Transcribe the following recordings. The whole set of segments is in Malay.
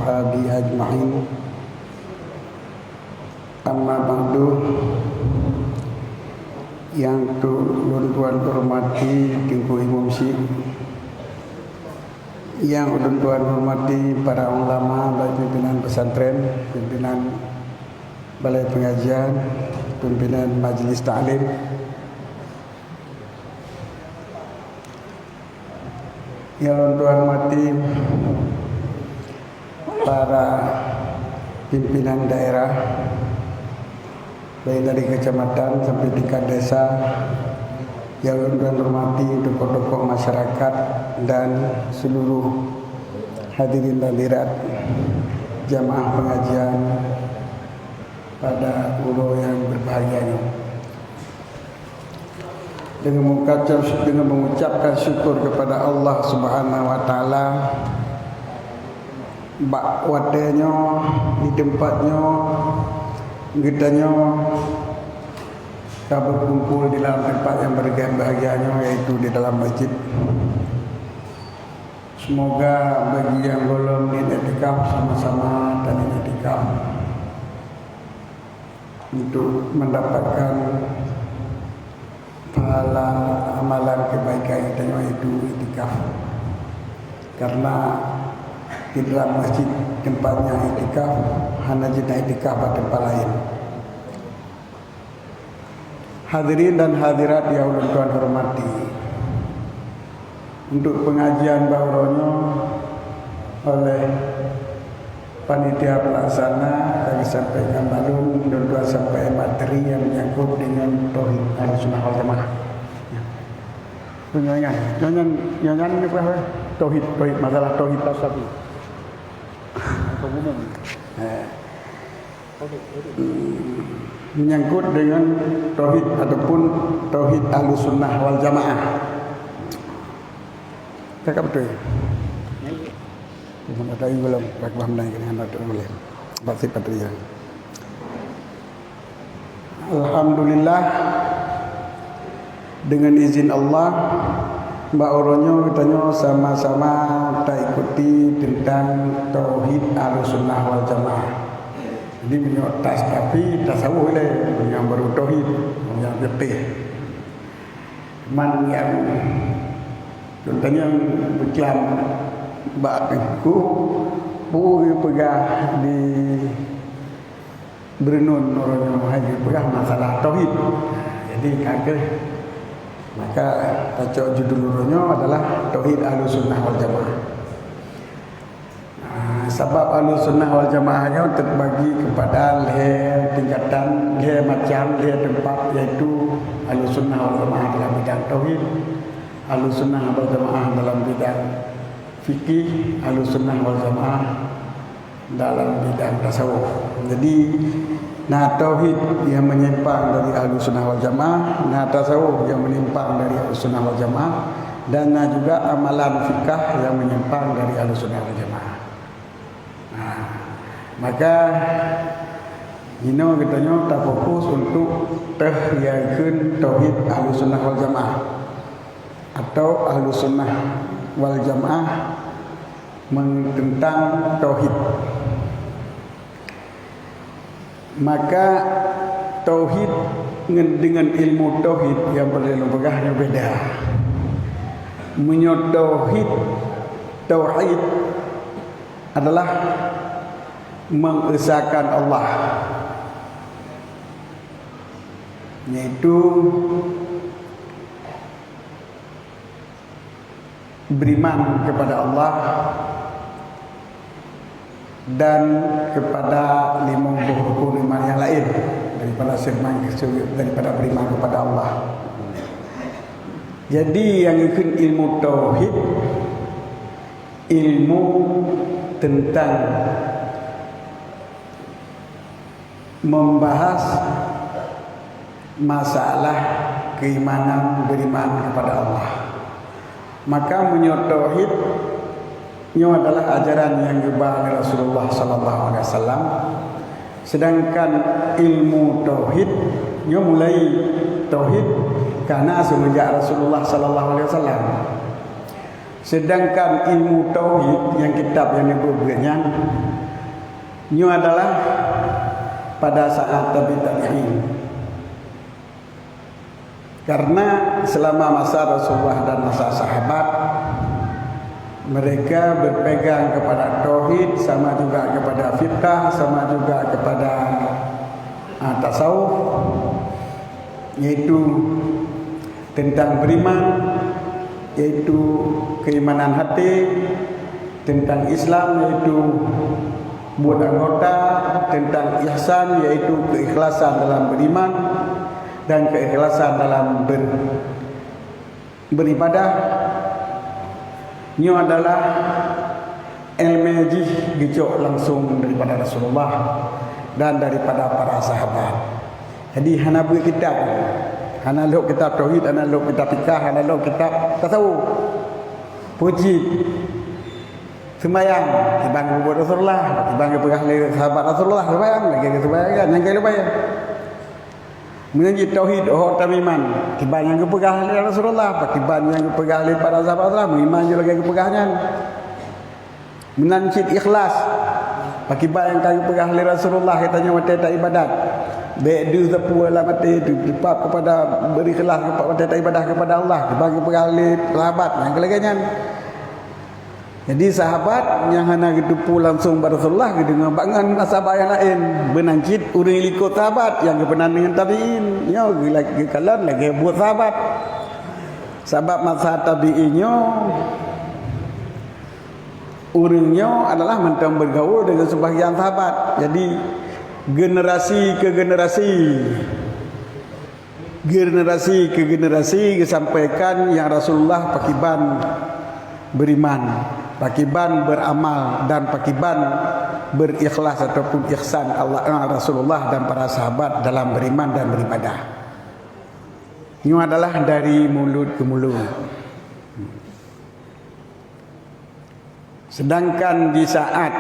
ashabi ajma'in. Amma ba'du. Yang tuan-tuan hormati Tengku Imam Syekh, yang tuan-tuan hormati para ulama, baik pimpinan pesantren, pimpinan balai pengajian, pimpinan majlis ta'lim, yang tuan hormati para pimpinan daerah, baik dari kecamatan sampai tingkat desa, yang tuan hormati tokoh-tokoh masyarakat dan seluruh hadirin dan hadirat jamaah pengajian pada ulo yang berbahagia ini. Dengan mengucapkan syukur kepada Allah Subhanahu wa taala, bak wadanya di tempatnya kitanya kita berkumpul di dalam tempat yang berbahagianya, yaitu di dalam masjid. Semoga bagi yang belum i'tikaf sama-sama dan i'tikaf untuk mendapatkan pahala amalan kebaikan kita, yaitu i'tikaf. Karena di dalam masjid tempatnya i'tikaf, hanya jika i'tikaf pada tempat lain. Hadirin dan hadirat yang tuan hormati, untuk pengajian bauronya oleh panitia pelaksana kami sampaikan balun dan tuan sampai materi yang menyangkut dengan tauhid Ahlussunnah wal Jamaah. Nyanyian ini apa? Tauhid masalah tauhid tasawuf. Menyangkut dengan tauhid ataupun tauhid Ahlussunnah wal Jamaah. Cakap betul. Terima kasih belum paham dengan anak boleh. Baik patria. Alhamdulillah, dengan izin Allah, Mbak Oronyo katanya sama-sama tak ikuti tentang tauhid Ahlussunnah wal Jamaah. Jadi punya tas tapi tasawuf le, yang baru tauhid, yang fikih. Man yang contohnya berkelam bakku puri pegah di Berenun orang haji pegah masalah tauhid. Jadi kagak maka tajuk judul urunnya adalah tauhid Ahlussunnah wal Jamaah. Sebab Ahlussunnah wal Jamaahnya terbagi kepada tingkatan, macam, tempat, yaitu Ahlussunnah wal Jamaah dalam bidang tauhid, Ahlussunnah wal Jamaah dalam bidang fikih, Ahlussunnah wal Jamaah dalam bidang tasawuf. Jadi tauhid yang menyimpang dari Ahlussunnah wal Jamaah, tasawuf yang menyimpang dari Ahlussunnah wal Jamaah, dan juga amalan fikih yang menyimpang dari Ahlussunnah wal Jamaah. Maka kita tak fokus untuk terhiakan tauhid Ahlussunnah wal Jamaah atau Ahlussunnah wal Jamaah tentang tauhid. Maka tauhid dengan ilmu tauhid yang berbeda beda. Menyotauhid tauhid adalah mengesahkan Allah, yaitu beriman kepada Allah dan kepada 50 rukun iman yang lain daripada beriman kepada Allah. Jadi yang ikut ilmu tauhid, ilmu tentang membahas masalah keimanan beriman kepada Allah. Maka menyot tauhid adalah ajaran yang dibawa oleh Rasulullah sallallahu alaihi wasallam. Sedangkan ilmu tauhid mulai tauhid karena semenjak Rasulullah sallallahu alaihi wasallam. Sedangkan ilmu tauhid yang kitab yang dibuatnya Ini adalah pada saat tabi'in. Karena selama masa Rasulullah dan masa sahabat, mereka berpegang kepada tauhid, sama juga kepada fiqh, sama juga kepada tasawuf, yaitu tentang beriman, yaitu keimanan hati, tentang Islam yaitu buat anggota, tentang ihsan yaitu keikhlasan dalam beriman dan keikhlasan dalam beribadah. Ini adalah ilmu gejok langsung daripada Rasulullah dan daripada para sahabat. Jadi hana buat kitab, hana lok kitab tauhid, hana lok kitab fiqh, hana lok kitab tasawuf. Puji sembahyang dibang buat Rasulullah, dibang pegang oleh sahabat Rasulullah, sembahyang lagi sembahyang yang kaya lupa. Mengaji tauhid oh tamiman, dibang yang pegang oleh Rasulullah, dibang yang pegang oleh para sahabat Rasulullah, iman juga lagi pegahnya. Menancit ikhlas, bagi yang kami pegang oleh Rasulullah, katanya mata ibadat. Bedu sepuluh lah mata itu dipap kepada berikhlas kepada mata ibadah kepada Allah, dibagi pegang oleh sahabat, yang kelaganya. Jadi sahabat yang hanya gitu langsung pada Rasulullah dengan bangan sahabat yang lain benancit orang ikut sahabat yang kebenaran dengan tabi'in. Ya lagi kalian lagi buat sahabat masa tabi'innya orangnya adalah mentang bergaul dengan sebahagian sahabat. Jadi generasi ke generasi disampaikan yang Rasulullah pakiban beriman, pakiban beramal, dan pakiban berikhlas ataupun ihsan Allah Rasulullah dan para sahabat dalam beriman dan beribadah. Ini adalah dari mulut ke mulut. Sedangkan di saat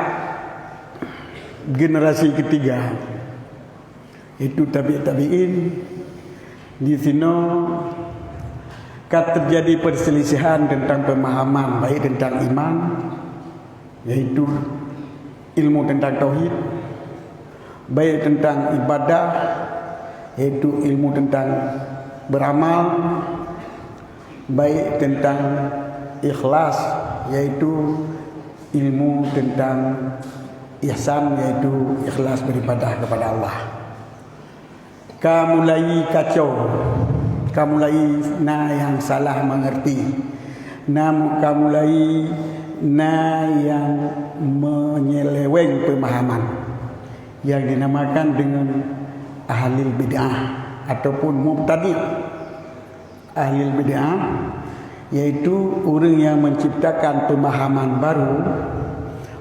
generasi ketiga itu tabi'in, di sini terjadi perselisihan tentang pemahaman baik tentang iman, yaitu ilmu tentang tauhid, baik tentang ibadah, yaitu ilmu tentang beramal, baik tentang ikhlas, yaitu ilmu tentang ihsan, yaitu ikhlas beribadah kepada Allah. Mulai kacau, mulai yang salah mengerti, mulai yang menyeleweng pemahaman yang dinamakan dengan ahli bid'ah ataupun mubtadi'. Ahli bid'ah yaitu orang yang menciptakan pemahaman baru.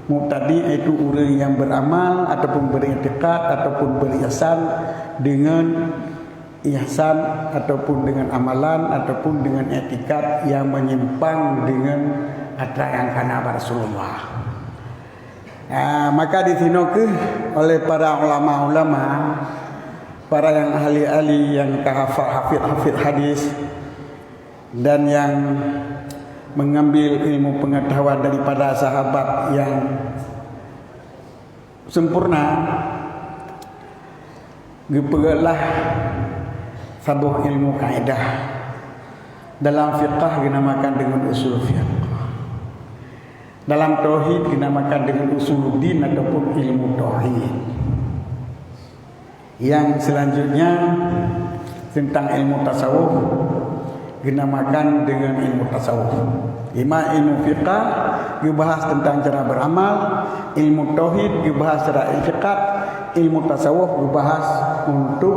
Mubtadi' yaitu orang yang beramal ataupun beriktikad ataupun berihsan dengan ihsan ataupun dengan amalan ataupun dengan etikad yang menyimpang dengan apa yang kana Rasulullah. Maka ditinok oleh para ulama-ulama, para yang ahli-ahli yang hafid hadis dan yang mengambil ilmu pengetahuan daripada sahabat yang sempurna, gepegalah sabuh ilmu kaidah dalam fiqh dinamakan dengan usul fiqh, dalam tauhid dinamakan dengan usuluddin ataupun ilmu tauhid. Yang selanjutnya tentang ilmu tasawuf dinamakan dengan ilmu tasawuf. Ilmu fiqh dibahas tentang cara beramal, ilmu tauhid dibahas cara i'tiqad, ilmu tasawuf dibahas untuk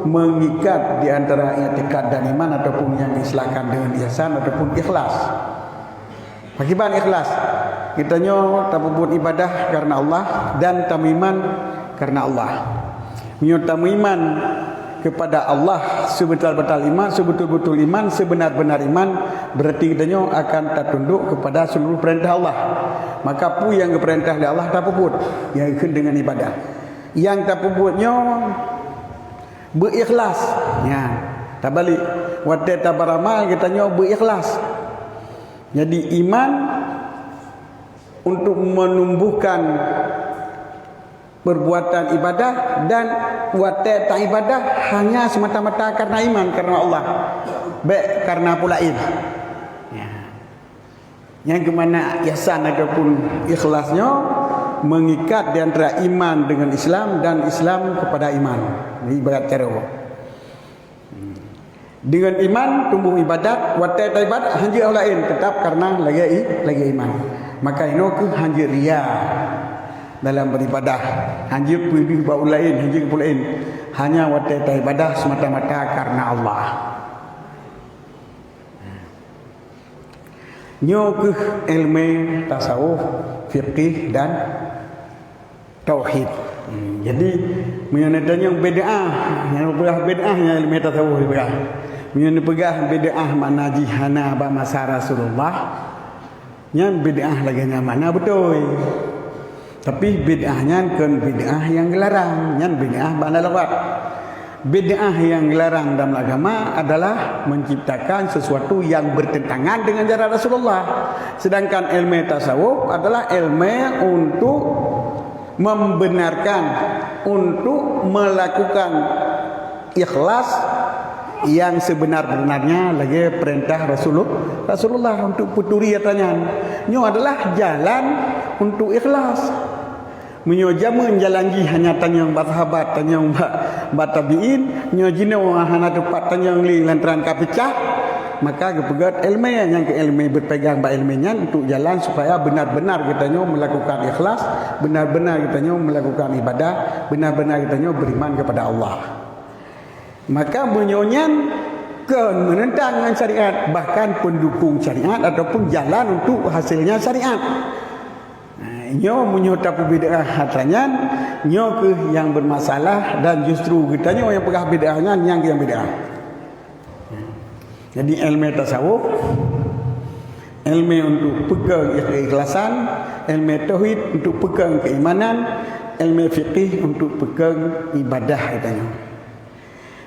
mengikat di antara i'tiqad dan iman ataupun yang diistilahkan dengan ihsan ataupun ikhlas. Pakiban ikhlas, kita nyo tabubut ibadah karena Allah dan tamiman karena Allah. Tamiman kepada Allah sebetul-betul iman, sebetul-betul iman, sebenar-benar iman, berarti kita nyo akan tertunduk kepada seluruh perintah Allah. Maka pu yang diperintah oleh Allah tabubut yang ikut dengan ibadah. Yang tabubutnya berikhlas, ya, tabalik. Waktu beramal kita nyo berikhlas. Jadi iman untuk menumbuhkan perbuatan ibadah dan buat tak ibadah hanya semata-mata karena iman, karena Allah, baik karena pula lain. Yang kemana ihsan ataupun ikhlasnya mengikat di antara iman dengan Islam dan Islam kepada iman. Ini ibarat cara. Dengan iman tumbuh ibadat, watai ibadat hanya orang lain tetap karena lagi iman. Maka ini ke hanya ria dalam beribadah, hanya pergi buat orang lain, hanya ke lain. Hanya watai ibadah semata-mata karena Allah. Nyo ke ilmu tasawuf, fiqih dan tauhid. Jadi mengenai yang bid'ah, yang bid'ahnya ilmu tasawuf bid'ah. Mengenai pegah bid'ah makna jihana ba masa Rasulullah. Yang bid'ah lagi mana betul. Tapi bid'ahnya kan bid'ah yang dilarang, yang bid'ah makna lewat. Bid'ah yang dilarang dalam agama adalah menciptakan sesuatu yang bertentangan dengan cara Rasulullah. Sedangkan ilmu tasawuf adalah ilmu untuk membenarkan, untuk melakukan ikhlas yang sebenar-benarnya lagi perintah Rasulullah untuk puturi katanya. Nyo adalah jalan untuk ikhlas. Menyoja menjalangi hanya tanyang sahabat, tanyang tabiin, nyojina hana tepat tanyang li lantaran kapicah, maka kepegat ilmu yang ke ilmu berpegang ba ilmunya untuk jalan supaya benar-benar kita melakukan ikhlas, benar-benar kita melakukan ibadah, benar-benar kita beriman kepada Allah. Maka menyonyan ke menentang dengan syariat, bahkan pendukung syariat ataupun jalan untuk hasilnya syariat. Nyo menyota bid'ah hatanya, nyo ke yang bermasalah dan justru kita nyo yang pegah bid'ahnya yang bid'ah. Jadi ilmu tasawuf, ilmu untuk pegang keikhlasan, ilmu tauhid untuk pegang keimanan, ilmu fiqih untuk pegang ibadah katanya.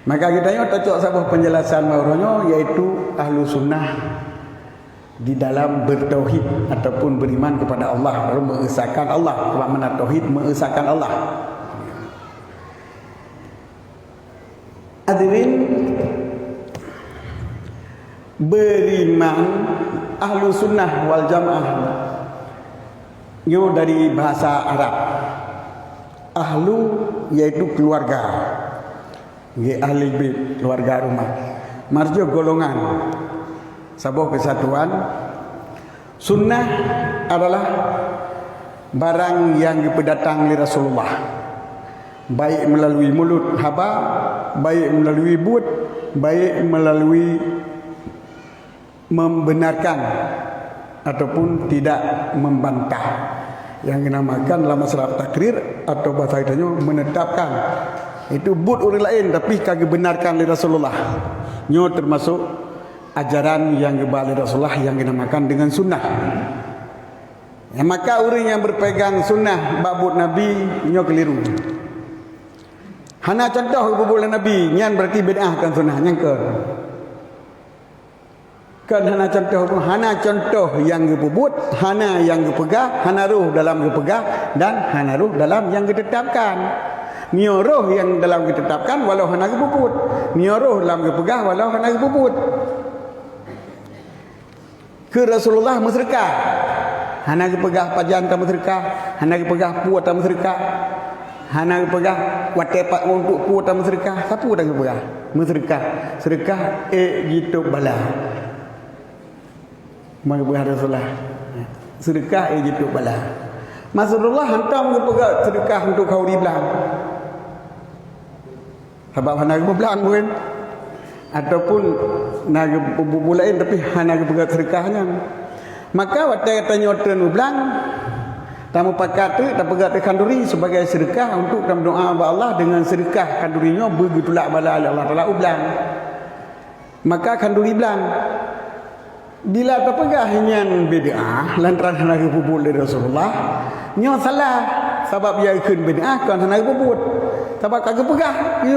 Maka kita nyo tak cok sabah penjelasan mauronyo yaitu ahlu sunnah di dalam bertauhid ataupun beriman kepada Allah, lalu mengesahkan Allah. Sebab mana tauhid mengesahkan Allah. Hadirin, beriman ahlu sunnah wal jamaah nyo dari bahasa Arab. Ahlu yaitu keluarga, ahli bait, keluarga rumah. Marjo golongan, sebuah kesatuan. Sunnah adalah barang yang dipendatang oleh Rasulullah, baik melalui mulut haba, baik melalui buat, baik melalui membenarkan ataupun tidak membantah, yang dinamakan dalam masalah takrir atau bahasa kitanya menetapkan. Itu buat orang lain tapi kagak benarkan oleh Rasulullah. Nyo termasuk ajaran yang kembali Rasulullah yang dinamakan dengan sunnah. Ya, maka orang yang berpegang sunnah babut Nabi nyo keliru. Hana contoh babut Nabi nyan berarti bid'ah kan sunnah nyangka. Kan hana contoh yang gebubut, hana yang gepegah, hana ruh dalam gepegah dan hana ruh dalam yang ditetapkan. Mioroh yang dalam ditetapkan walau hana gebubut, mioroh dalam gepegah walau hana gebubut. Ke Rasulullah musyrikah, hana gepegah pajan ta musyrikah, hana gepegah puat ta musyrikah, hana gepegah watepak untuk puat ta musyrikah, siapa dah gepegah musyrikah, sedekah gitu bala. Menggepegah Rasulullah sedekah gitu bala. Rasulullah hantam gepegah sedekah untuk kau ribelang. Sebab hana bebelang bukan, ataupun naga bubulain tapi hana gepegah sedekahnya. Maka waktu katanya orang bebelang tamu pakat tu tak pegat kanduri sebagai sedekah untuk dalam doa kepada Allah, dengan sedekah kandurinya begitulah bala Allah Taala ublang. Maka kanduri belang bila terpegah nyan bid'ah lantaran hana bubul dari Rasulullah nyo salah, sebab ia ikut bid'ah kan hana bubul, sebab kagak pegah ia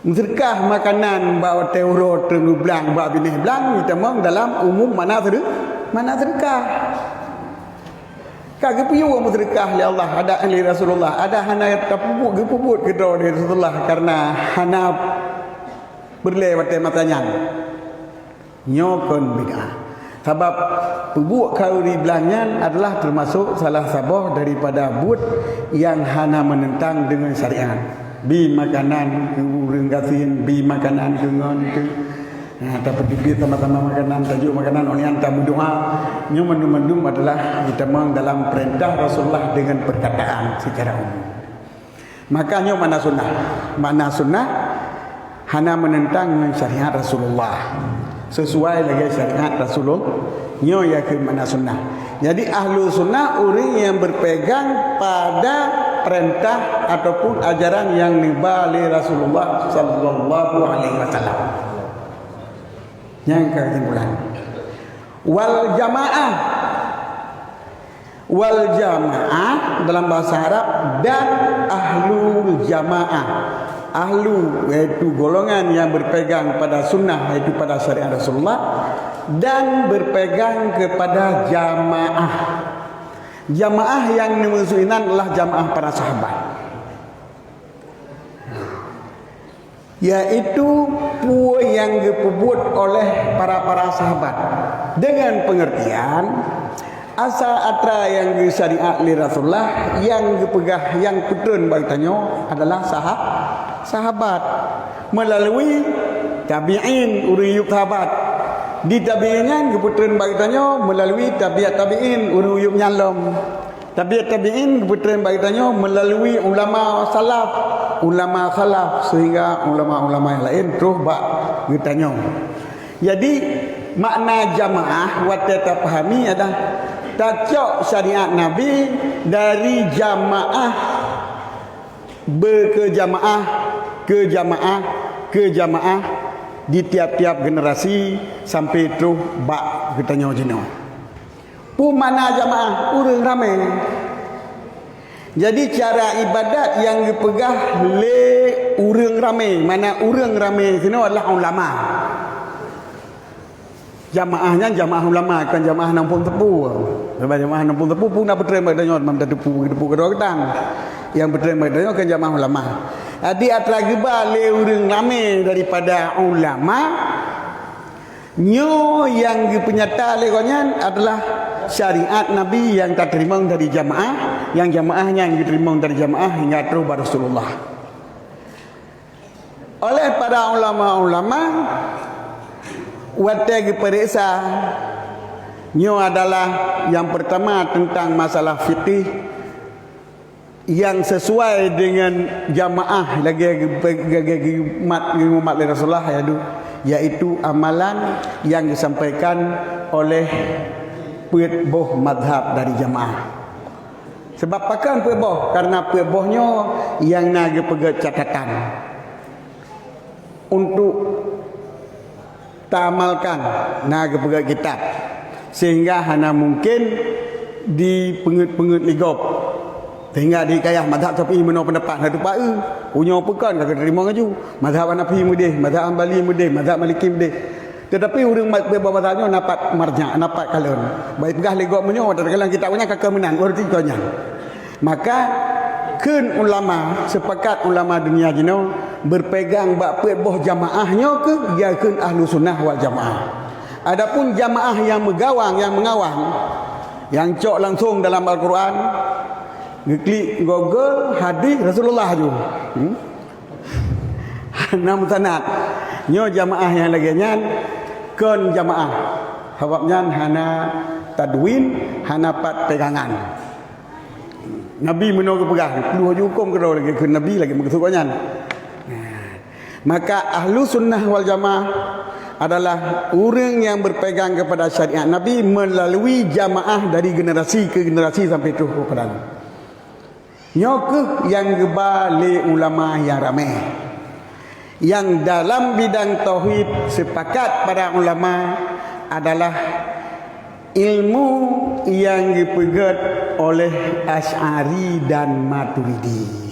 musyrikah makanan bawa teuro tengu belang bawa binih belang kita mong dalam umum mana sedekah. Kagak piu sedekah li Allah, ada li Rasulullah, ada hana gepubut kedua dari Rasulullah karena hana berlewat matanya. Nyokon bid'ah. Sebab pebuk kau di belangan adalah termasuk salah sabah daripada but yang hana menentang dengan syariat. Bi makanan urang gasin, bi makanan dengan tu. Nah, dapat dibit sama-sama makanan, tajuk makanan olian tamu doa. Nyo mendum adalah ditemang dalam perintah Rasulullah dengan perkataan secara umum. Makanya mana sunnah? Mana sunnah? Hana menentang dengan syariat Rasulullah. Sesuai dengan syariat Rasulullah. Nyo yakin mana sunnah. Jadi ahlu sunnah orang yang berpegang pada perintah ataupun ajaran yang dibalik Rasulullah sallallahu alaihi wasallam. Yang kesimpulan wal jamaah dalam bahasa Arab dan ahlul jamaah. Ahlu yaitu golongan yang berpegang pada sunnah, yaitu pada syariat Rasulullah, dan berpegang kepada jamaah. Jamaah yang dimaksudkan adalah jamaah para sahabat, yaitu puan yang dipebut oleh para sahabat dengan pengertian asal atra yang syariat li Rasulullah yang dipegah yang kutun baitanya adalah sahabat melalui tabi'in uriyuk sahabat di tabi'in keputun baitanya melalui tabi'in uriyuk nyalom tabi'in keputun baitanya melalui ulama salaf ulama khalaf sehingga ulama-ulama yang lain terus bak bertanya. Jadi makna jamaah wat kita pahami adalah tacok syariat Nabi dari jamaah ke jamaah di tiap-tiap generasi sampai terus bak bertanya jino. Pu mana jamaah urang ramai. Jadi cara ibadat yang dipegah le urang ramai. Mana urang ramai sini adalah ulama. Jamaahnya jamaah ulama, kan jamaah nampung tepu. Sebab jamaah nampung tepu pun nak berterima dengan mam tepu kedua ketang. Yang berterima dengan kan jamaah ulama. Jadi atragi le urang ramai daripada ulama. Nyo yang dipenyata legonya adalah syariat Nabi yang tak terima dari jamaah, yang jamaahnya yang diterima dari jamaah hingga terus Rasulullah. Oleh para ulama-ulama watagi periksa nyo adalah yang pertama tentang masalah fikih yang sesuai dengan jamaah lagi umat Rasulullah yaitu amalan yang disampaikan oleh peboh madhab dari jamaah. Sebab pakan peboh karena pebohnya yang nak pegat catatan untuk tamalkan nak pegat kitab sehingga hanya mungkin di pengut-pengut ligop sehingga di kayah madhab Syafi'i menau pendapat hadu pak punya pekan kagak terima ngaju madhab Hanafi mudih madhab Hanbali mudih madhab Maliki mudih. Tetapi urang mazhabnya napat marja napat kalon baik pegah ligop menyo dalam kitabnya kakak menang berarti konya. Maka keun ulama sepakat ulama dunia jino berpegang bak peboh jamaahnya ke ya keun ahlu sunnah wal jamaah. Adapun jamaah yang megawang yang mengawang yang cok langsung dalam Al-Quran ngeklik Google hadis Rasulullah ju. Nam sanad. Nyo jamaah yang laginya kon jamaah. Sebabnya hana tadwin, hana pat pegangan. Nabi menunggu pegang. Perlu hukum kedua lagi ke Nabi lagi mengesukannya. Maka ahlu sunnah wal jamaah adalah orang yang berpegang kepada syariat Nabi melalui jamaah dari generasi ke generasi sampai terus kepada nyok yang gebali ulama yang ramai yang dalam bidang tauhid sepakat para ulama adalah ilmu yang dipegat oleh Asy'ari dan Maturidi.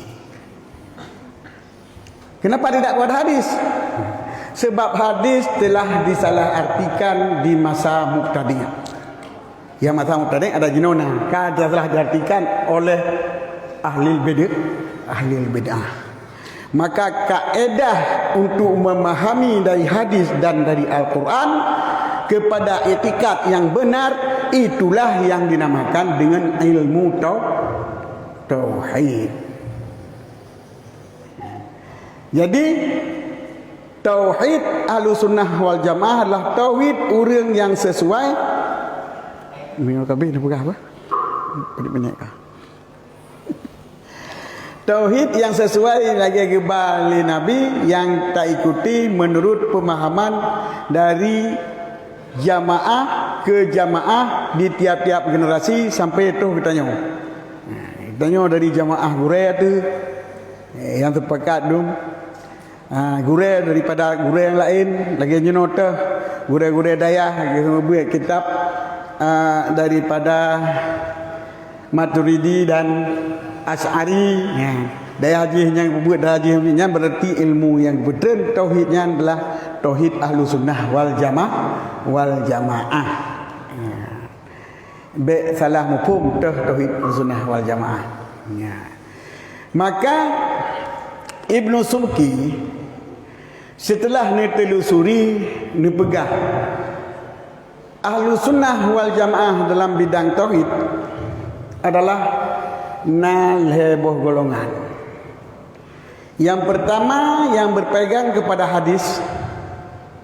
Kenapa tidak kuat hadis? Sebab hadis telah disalahartikan di masa Muqtadiyah. Yang mazhab mubtadi' ada jinona. Kada telah diartikan oleh ahli bid'ah. Maka kaedah untuk memahami dari hadis dan dari Al-Quran kepada etikat yang benar, itulah yang dinamakan dengan ilmu tauhid. Jadi tauhid Ahlussunnah wal Jamaah adalah tauhid orang yang sesuai. Minum kabeh apa? Banyak kah? Tauhid yang sesuai lagi kembali Nabi, yang tak ikuti menurut pemahaman dari jamaah ke jamaah di tiap-tiap generasi sampai itu kita tanya dari jamaah gure tu yang terpekat tu gure daripada gure yang lain lagi nyenota gure-gure dayah buat kitab daripada Maturidi dan Asy'ari. Daya haji yang buat daya hajinya berarti ilmu yang betul tauhidnya adalah tauhid Ahlussunnah wal Jamaah. Be salah mafhum tauhid Ahlussunnah wal Jamaah. Maka Ibnu Subki setelah ditelusuri dipegang Ahlussunnah wal Jamaah dalam bidang tauhid adalah heboh golongan. Yang pertama yang berpegang kepada hadis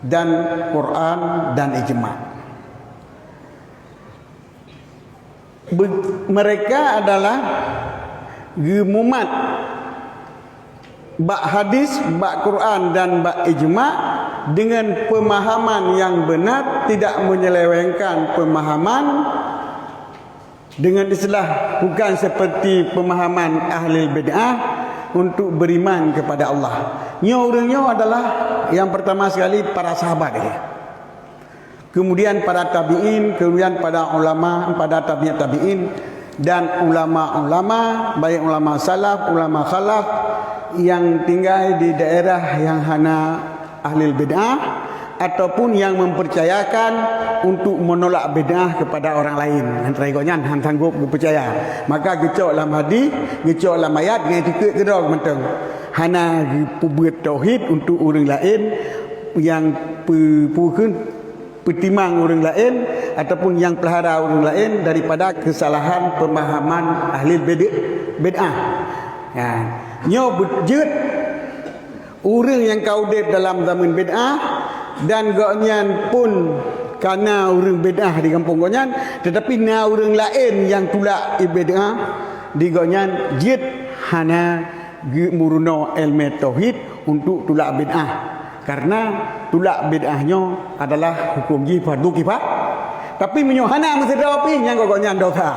dan Quran dan ijma'. Mereka adalah gemumat bak hadis, bak Quran dan bak ijma' dengan pemahaman yang benar, tidak menyelewengkan pemahaman dengan istilah bukan seperti pemahaman ahli bid'ah untuk beriman kepada Allah. Orangnya adalah yang pertama sekali para sahabat dia. Kemudian para tabi'in, kemudian pada ulama, pada tabi'in dan ulama-ulama, baik ulama salaf, ulama khalaf yang tinggal di daerah yang hana ahli bid'ah ataupun yang mempercayakan untuk menolak bid'ah kepada orang lain. Antara ikutnya han sanggup percaya. Maka gecok dalam hadis, gecok dalam ayat dengan tikut kedok mentang. Hana buat tauhid untuk orang lain yang petimang orang lain ataupun yang pelihara orang lain daripada kesalahan pemahaman ahli bid'ah. Ya. Nyo bejut orang yang kaudit dalam zaman bid'ah dan gaknyan pun karena orang bid'ah di kampung gaknyan, tetapi na orang lain yang tulak bid'ah di gaknyan jid hana murno ilmu tauhid untuk tulak bid'ah, karena tulak bid'ahnya adalah hukum fardu kifayah, tapi menyohana mesti dawapi yang gaknyan dosa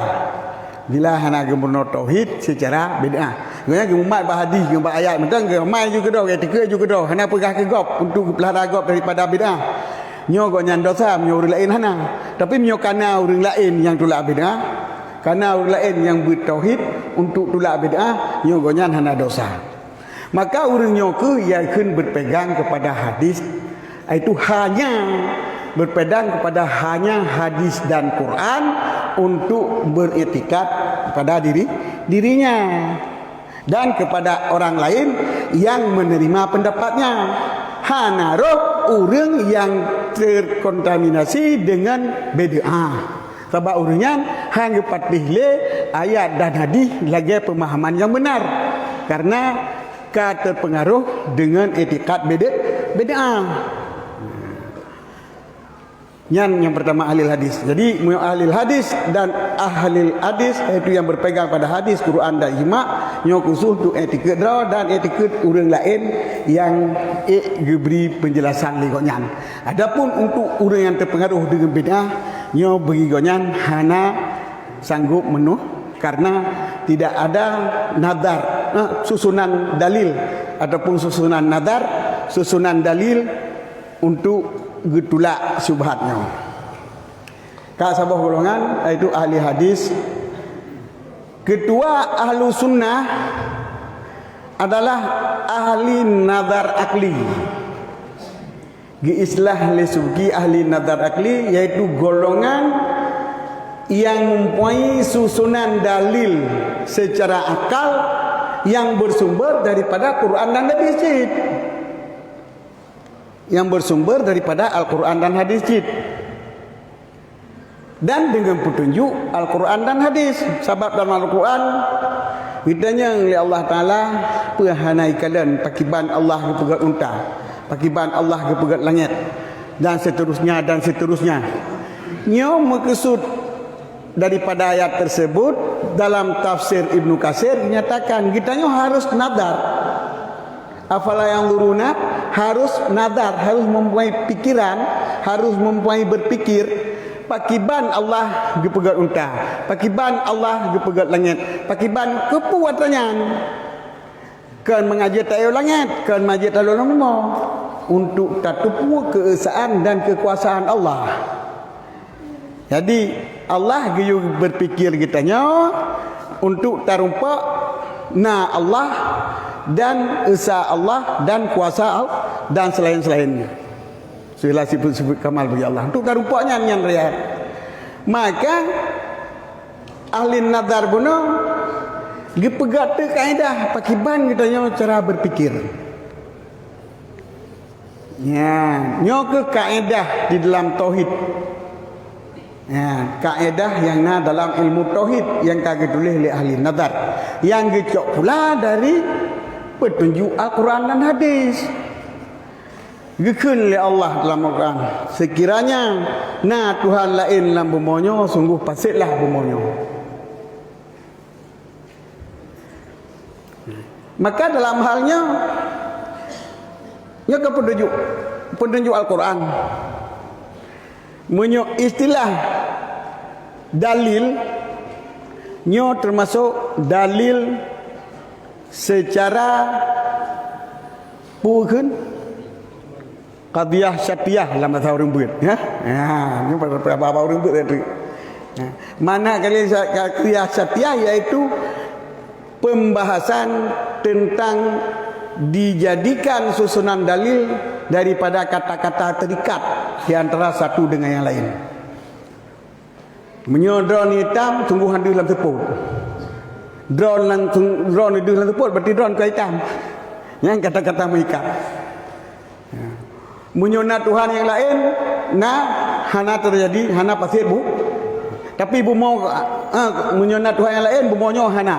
bila hana gemurno tauhid secara bid'ah. Gaya umat bahadis gembar ayat mentang gemai juga dah, ketika juga dah hana pegah ke gop untuk pelihara gop daripada bid'ah. Nyo go nyan dosa menyo orang lain hana, tapi menyo kana orang lain yang tolak bid'ah, kana orang lain yang bertauhid untuk tolak bid'ah, nyo go nyan hana dosa. Maka orang nyo ke ia akan berpegang kepada hadis, itu hanya berpegang kepada hanya hadis dan Quran untuk beretikat kepada dirinya dan kepada orang lain yang menerima pendapatnya. Hana roh orang yang terkontaminasi dengan bid'ah. Sebab orangnya hang patihle ayat dan hadis lagi pemahaman yang benar, karena terpengaruh dengan etikat bid'ah. Yang pertama ahli hadis. Jadi ahli hadis dan ahli hadis itu yang berpegang pada hadis, Quran dan ijma', yang khusus untuk etiket draw dan etiket orang lain yang diberi penjelasan ligotnya. Adapun untuk orang yang terpengaruh dengan bid'ah, nyo bagi gonyan hana sanggup menuh karena tidak ada nadar, susunan dalil ataupun susunan nadar, susunan dalil untuk getulak syubhatnya. Kak sabah golongan itu ahli hadis. Kedua ahlu sunnah adalah ahli nazar akli. Gi islah le sugi ahli nazar akli, yaitu golongan yang mempunyai susunan dalil secara akal yang bersumber daripada Quran dan hadis. Yang bersumber daripada Al-Quran dan hadis. Dan dengan petunjuk Al-Quran dan hadis. Sebab dalam Al-Quran ditanya oleh Allah Ta'ala, perhanai kalian pakiban Allah ke pegat unta, pakiban Allah ke pegat langit, dan seterusnya dan seterusnya. Nyo maksud daripada ayat tersebut dalam tafsir Ibnu Katsir menyatakan kitanya harus nadar. Afala yang luruna, harus nadar, harus mempunyai pikiran, harus mempunyai berpikir. Pakiban Allah gepegat unta, pakiban Allah gepegat langit, pakiban kepuatannya kan mengaji tayo langit, kan mengaji tayo lama untuk tatupu keesaan dan kekuasaan Allah. Jadi Allah geyu berpikir kitanya untuk tarumpak na Allah dan esa Allah dan kuasa Allah dan selain-selainnya. Segala sifat-sifat kamal bagi Allah. Untuk tarupaknya yang raya. Maka ahli nadar buno gepegat tu kaedah pakiban kitanya cara berpikir. Ya, nyo ke kaedah di dalam tauhid. Ya, kaedah yang na dalam ilmu tauhid yang kagak tulis oleh ahli nadar. Yang gecok pula dari petunjuk Al-Quran dan hadis. Gekun oleh Allah dalam Al-Quran. Sekiranya na Tuhan lain dalam bumonyo, sungguh pasitlah bumonyo. Maka dalam halnya nya ke petunjuk Al-Quran. Menyo istilah dalil nyo termasuk dalil secara bukan qadiyah syatiyah dalam bahasa orang buat, ya. Ini berapa orang buat tadi. Mana kali qadiyah syatiyah iaitu pembahasan tentang dijadikan susunan dalil daripada kata-kata terikat di antara satu dengan yang lain. Menyodron hitam sungguhan di dalam tepung. Drone di dalam tepung berarti drone ke hitam. Yang kata-kata mengikat. Menyonat Tuhan yang lain, nah hana terjadi, hana pasti bu. Tapi bu mau menyonat Tuhan yang lain, bu maunya hana.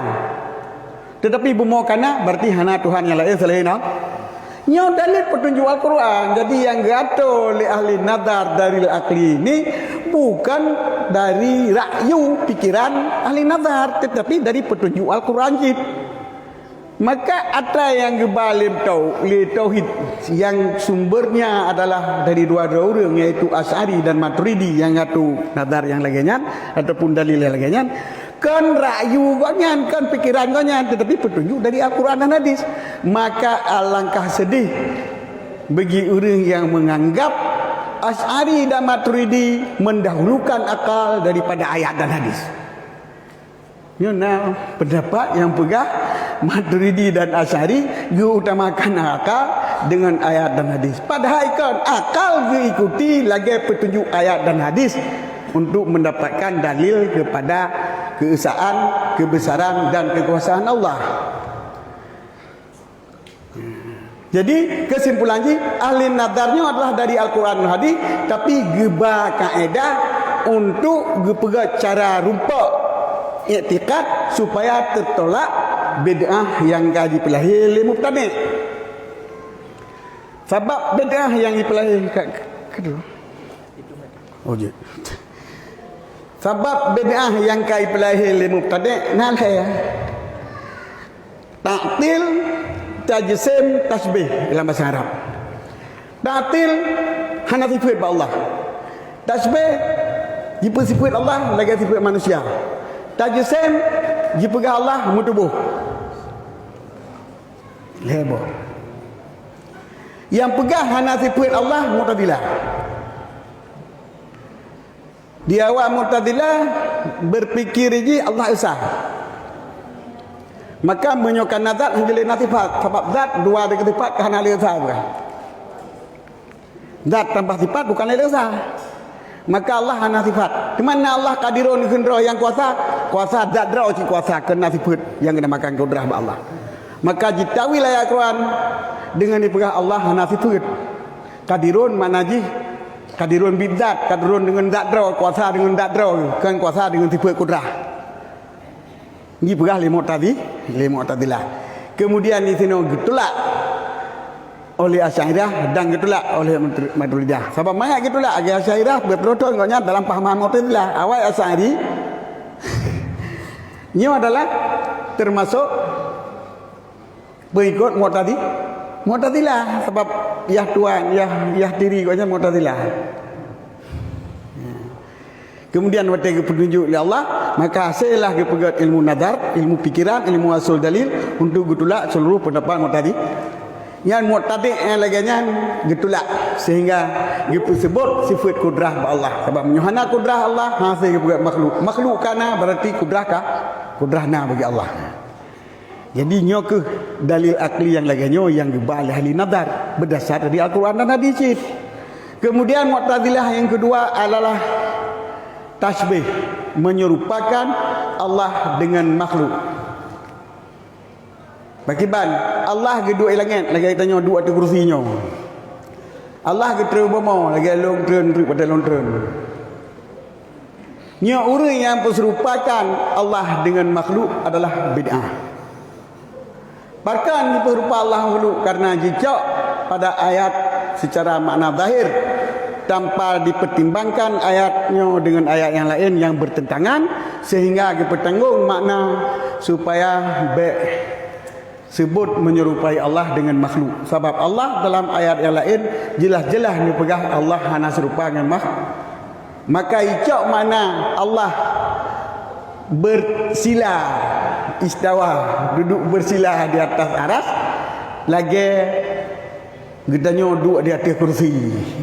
Tetapi bu mau kana berarti hana Tuhan yang lain selain nyo dalil petunjuk Al-Quran. Jadi yang gato oleh ahli nadar dari akli ini bukan dari rakyu pikiran ahli nadar, tetapi dari petunjuk Al-Quran. Maka ada yang gebalim tauhid yang sumbernya adalah dari dua orang, yaitu Asy'ari dan Maturidi, yang satu nadar yang lainnya ataupun dalil yang lainnya kan rakyu gonyan, kan pikiran gonyan, tetapi petunjuk dari Al-Quran dan hadis. Maka alangkah sedih bagi orang yang menganggap Asy'ari dan Maturidi mendahulukan akal daripada ayat dan hadis. Nah, pendapat yang pegah Maturidi dan Asy'ari diutamakan akal dengan ayat dan hadis. Padahal kan akal diikuti lagi petunjuk ayat dan hadis untuk mendapatkan dalil kepada keesaan, kebesaran dan kekuasaan Allah. Jadi kesimpulannya ahli nadarnya adalah dari Al-Quran dan hadis, tapi geba kaedah untuk gepegat cara rupa i'tiqad supaya tertolak bid'ah yang kaji pelahir oleh mubtadi'. Sebab bid'ah yang dipelahir kedua. Oh je. Sebab bid'ah yang kaji pelahir oleh mubtadi' nah ya. Ta'til, tajsim, tasbih dalam bahasa Arab. Ta'til hanya sifat Allah. Tasbih jika sifat Allah lagi sifat manusia. Tajsim jika Allah mutubuh. Lebo. Yang pegang hana sifat Allah Mu'tazilah. Di awal Mu'tazilah berfikir je Allah Esa. Maka menyokan nazat menjadi nasifat. Sebab zat dua dengan sifat kerana Allah Esa bukan. Zat tambah sifat bukan Allah Esa. Maka Allah hana sifat. Di mana Allah kadirun kendra yang kuasa, kuasa zat dra si kuasa kena sifat yang kena makan kudrah ba Allah. Maka jitawi ayat Quran dengan dipegang Allah hana sifat. Kadirun mana ji? Kadirun bidzat, kadirun dengan zat dra, kuasa dengan zat dra, kan kuasa dengan sifat kudrah. Ini pegah lima tadi, lima tadilah. Kemudian di sini getulak oleh Asy'ariyah dan getulak oleh Maturidiyah. Sebab banyak getulak agak Asy'ariyah betul-betul enggaknya dalam pahaman Mu'tazilah. Awal Asy'ari ini adalah termasuk pengikut Mu'tazilah sebab yah Tuhan, yah diri katanya Mu'tazilah. Kemudian waktu petunjuk oleh Allah, maka hasillah kepegat ilmu nazar, ilmu pikiran, ilmu asal dalil untuk getulak seluruh pendapat Mu'tazilah. Yang mu'tadi yang laginya getulak sehingga disebut sifat kudrah Allah. Sebab menyuhana kudrah Allah hasil kepegat makhluk kana berarti kudrah kah? Kudrah na bagi Allah. Jadi nyo ke dalil akli yang laginya yang dibalik ahli nazar berdasar dari Al-Quran dan hadis. Kemudian Mu'tazilah yang kedua adalah tasbih, menyerupakan Allah dengan makhluk. Bakiban Allah ke dua langit lagi tanya dua atas kursinya. Allah ke terbama lagi long tren pada long tren. Nya orang yang perserupakan Allah dengan makhluk adalah bid'ah. Bahkan diperupa Allah makhluk karena jejak pada ayat secara makna zahir tanpa dipertimbangkan ayatnya dengan ayat yang lain yang bertentangan sehingga dipertanggung makna supaya sebut menyerupai Allah dengan makhluk. Sebab Allah dalam ayat yang lain jelas-jelas dipegah Allah hana serupa dengan makhluk. Maka icak mana Allah bersila istawa, duduk bersila di atas aras, lagi gedanya duduk di atas kursi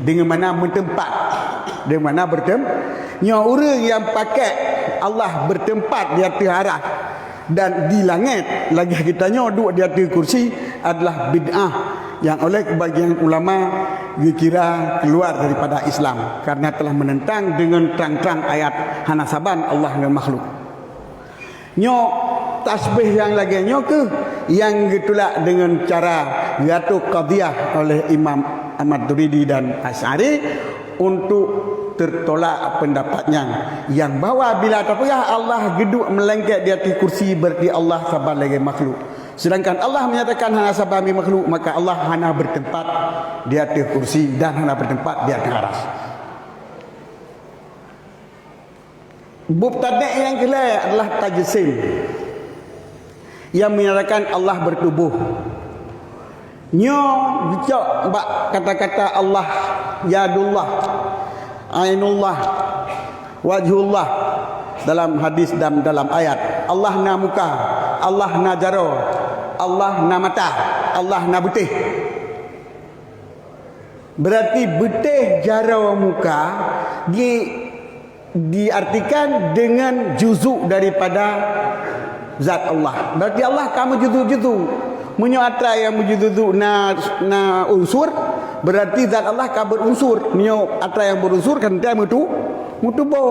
dengan mana bertempat, dengan mana bertempat. Nya orang yang pakai Allah bertempat di atas aras dan di langit lagi kitanya duduk di atas kursi adalah bid'ah yang oleh kebagian ulama dikira keluar daripada Islam karena telah menentang dengan terang-terang ayat hanasaban Allah dengan makhluk. Nyo tasbih yang lagi nyo ke yang gitulah dengan cara jatuh qadiyah oleh Imam Ahmad Turidi dan Asy'ari untuk tertolak pendapatnya yang bahwa bila terpegah Allah geduk melengket di atas kursi berarti Allah sabar lagi makhluk. Sedangkan Allah menyatakan hana sabar makhluk, maka Allah hana bertempat di atas kursi dan hana bertempat di atas aras. Mubtadi' yang kedua adalah tajsim yang menyatakan Allah bertubuh. Nyo bijak bak kata-kata Allah yadullah, ainullah, wajhullah dalam hadis dan dalam ayat. Allah na muka, Allah na jaro, Allah na mata, Allah na betih. Berarti betih jaro muka diartikan dengan juzuk daripada zat Allah. Berarti Allah kamu juzuk-juzuk. Munyo atra yang mujuduk na unsur berarti zat Allah ka berunsur. Munyo atra yang berunsur kan dia mutubuh.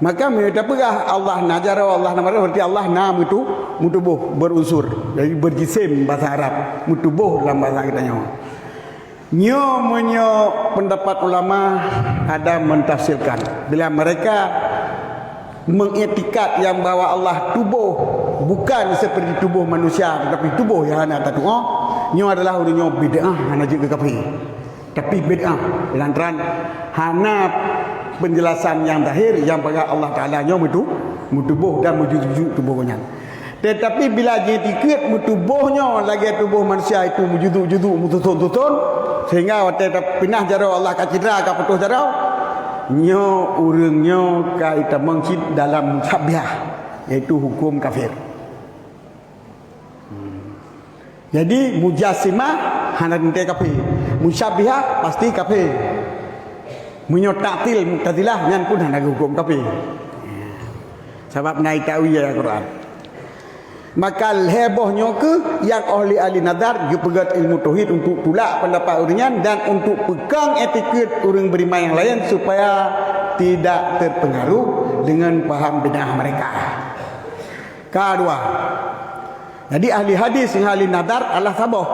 Maka mereka pegah Allah najara Allah namara berarti Allah na mutubuh berunsur. Jadi berjisim bahasa Arab, mutubuh dalam bahasa kita nyawa. Menyo pendapat ulama ada mentafsirkan bila mereka mengetikat yang bahwa Allah tubuh bukan seperti tubuh manusia tetapi tubuh yang ada tak tubuh nyo adalah urunyo bid'ah hana juga kafir. Tapi bid'ah lantaran hana penjelasan yang zahir yang bagi Allah Taala nyo mutubuh dan mujujud tubuhnya. Tetapi bila ditiket mutubuhnya lagi tubuh manusia itu mujuduk-juduk mututun-tutun sehingga waktu pindah jaro Allah ka cidra ka putus jaro nyo urangnya kaita mengcid dalam musyabbihah yaitu hukum kafir. Jadi mujassimah hana ente kafir, musyabbihah pasti kafir. Munyo ta'til mu'tazilah nyan pun hana hukum kafir. Sebab naik tahu ya Quran. Maka hebohnya ke yang ahli nazar gepegat ilmu tauhid untuk tolak pendapat orang dan untuk pegang etiket orang beriman yang lain supaya tidak terpengaruh dengan paham bidah mereka. Kedua, jadi ahli hadis yang ahli nazar adalah sabah.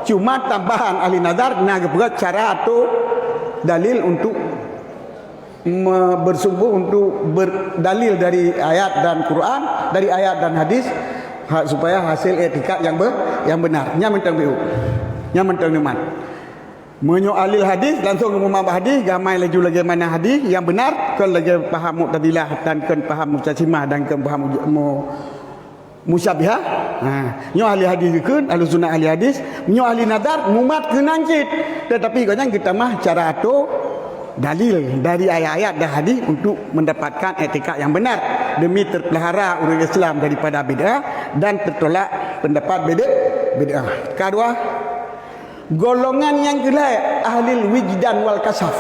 Cuma tambahan ahli nazar nak gepegat cara atau dalil untuk bersungguh untuk berdalil dari ayat dan Quran, dari ayat dan hadis supaya hasil etika yang benar. Nya mentang biu. Nya mentang numan. Menyoalil hadis langsung memahami hadis, gamai laju lagi mana hadis yang benar, kan lagi paham mu'tadilah dan kan paham mu'tasimah dan kan paham musyabihah. Nyo ahli hadis keun, ahli sunnah ahli hadis, nyo ahli nazar mumat kenancit. Tetapi kau kita mah cara atau dalil dari ayat-ayat dan hadis untuk mendapatkan etika yang benar demi terpelihara orang Islam daripada bid'ah dan tertolak pendapat bid'ah. Kedua, golongan yang kedua ahli wijdan wal kasyaf.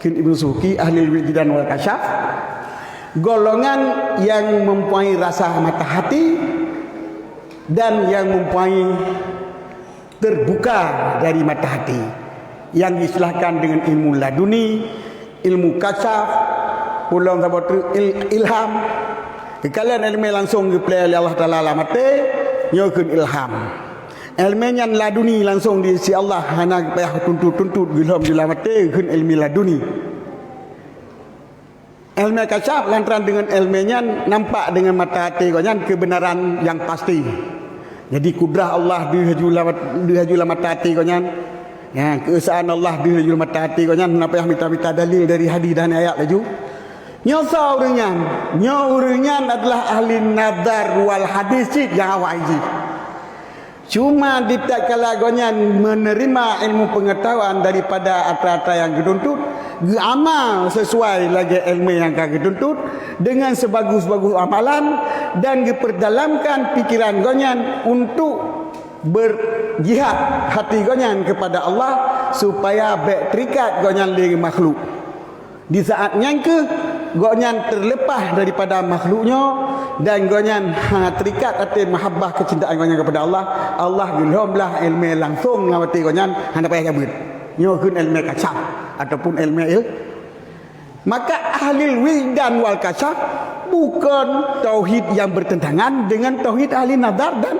Ibnu Suki ahli wijdan wal kasyaf, golongan yang mempunyai rasa mata hati dan yang mempunyai terbuka dari mata hati, yang diistilahkan dengan ilmu laduni, ilmu kasyaf, pulang sahabat ilham. Kalian ilmu langsung dipelai oleh Allah Taala mate, nyokun ilham. Ilmu yang laduni langsung diisi Allah hana payah tuntut ilham jula mate, kun ilmu laduni. Ilmu kasyaf lantaran dengan ilmunya nampak dengan mata hati kau kebenaran yang pasti. Jadi kudrah Allah dihajula mata hati kau ya, keesaan Allah dihajul mata hati kau kenapa yang minta dalil dari hadis dan ayat laju. Nyosa orangnya adalah ahli nazar wal hadis yang awak iji. Cuma tak kala gonya menerima ilmu pengetahuan daripada apa-apa yang dituntut, amal sesuai lagi ilmu yang dituntut dengan sebagus-bagus amalan dan diperdalamkan pikiran gonyan untuk berjihad hati gonyan kepada Allah supaya baik terikat gonyan dengan makhluk. Di saat nyangke gonyan terlepas daripada makhluknya dan gonyan terikat atas mahabbah kecintaan gonyan kepada Allah, Allah gilhomlah ilmu langsung ngawati gonyan hanya payah cabut nyokun ilmu kasyaf ataupun ilmu maka ahli wijdan wal kasyaf bukan tauhid yang bertentangan dengan tauhid ahli nazar dan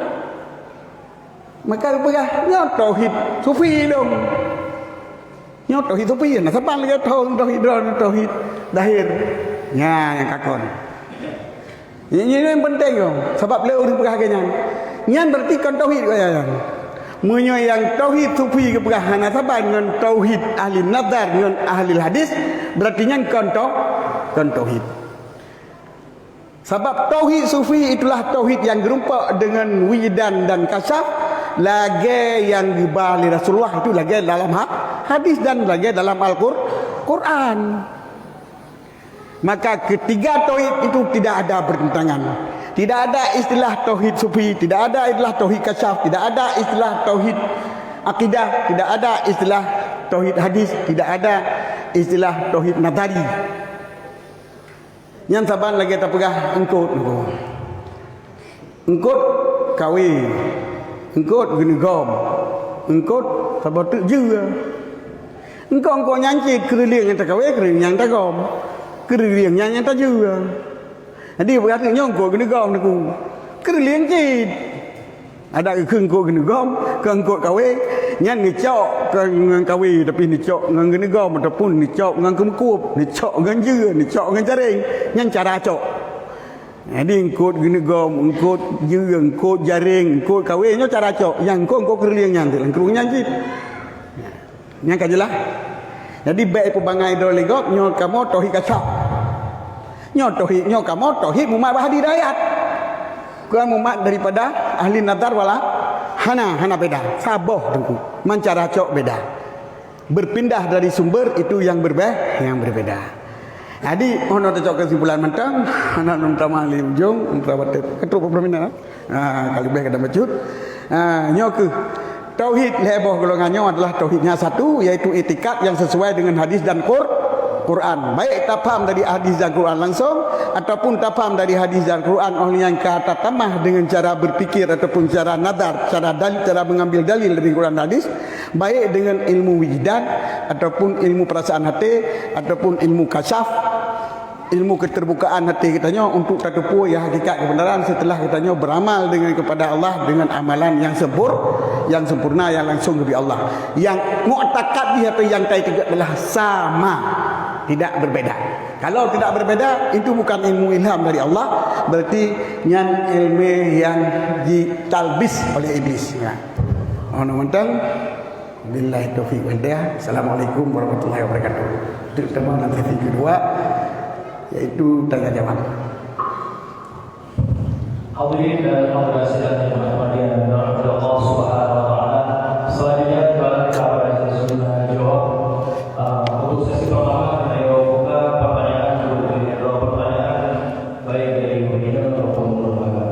maka pegahnya tauhid sufi dong. Nyo tauhid sufi nah saban lagi tauhid dahir nya yang kakon. Ini yang penting yo sebab le urang pegah kenyan. Nyan berarti kan tauhid kaya. Munyo yang tauhid sufi ke pegah nah saban dengan tauhid ahli nazar dengan ahli hadis berarti nyan kan tauhid. Sebab tauhid sufi itulah tauhid yang gerumpak dengan widan dan kasyaf. Lagi yang dibahas Rasulullah itu lagi dalam hadis dan lagi dalam Al-Quran. Maka ketiga tauhid itu tidak ada bertentangan. Tidak ada istilah tauhid sufi, tidak ada istilah tauhid kasyaf, tidak ada istilah tauhid akidah, tidak ada istilah tauhid hadis, tidak ada istilah tauhid nazari. Yang saban lagi tak pegah engkut kawin. Engkau gini gom, engkau sabar tu juga. Engkau nyanyi keriling yang tak kawin, keriling yang tak gom, keriling yang tak juga. Jadi berarti engkau gini gom aku, keriling cid. Ada engkau gini gom, engkau kawin, yang ngecok dengan kawin tapi ngecok dengan gini gom ataupun ngecok dengan kemkup, ngecok dengan juga, ngecok dengan jaring, yang cara cok. Jadi engkut gini gom, engkut juga, engkut jaring, engkut kawinnya cara cok. Yang engkut keriling yang kerungnya cip. Yang kajelah. Jadi baik pebangai dolegok nyo kamu tauhid kasyaf. Nyo kamu tauhid mumat bahadi dayat. Kamu mumat daripada ahli nazar wala hana beda. Saboh tengku. Mancara cok beda. Berpindah dari sumber itu yang berbeda. Jadi ono cocok kesimpulan mentang anak nuntam ahli ujung rawat ketua permina kali baik ada macut nyoke tauhid leboh golongannya adalah tauhidnya satu yaitu etikat yang sesuai dengan hadis dan Quran. Baik tak faham dari hadis dan Quran langsung ataupun tak faham dari hadis dan Quran, orang yang kata tamah dengan cara berfikir ataupun cara nadar, cara dalil, cara mengambil dalil dari Quran dan hadis, baik dengan ilmu wujdan ataupun ilmu perasaan hati ataupun ilmu kasyaf, ilmu keterbukaan hati kitanya untuk tertupu ya hakikat kebenaran setelah kitanya beramal dengan kepada Allah dengan amalan yang sempurna yang langsung dari Allah, yang mu'takad dia atau yang kaitan adalah sama, tidak berbeda. Kalau tidak berbeda, itu bukan ilmu ilham dari Allah, berarti yang ilmu yang ditalbis oleh iblis ya. Billahi taufiq wal hidayah. Assalamualaikum warahmatullahi wabarakatuh. Untuk teman nanti kedua yaitu tanya jawab. Hadirin dan hadirat sidang yang berbahagia dan Allah Subhanahu wa taala. Selanjutnya kepada sunnah jawab. Untuk sesi pertama saya buka pertanyaan dari dua pertanyaan baik dari peminat maupun lembaga.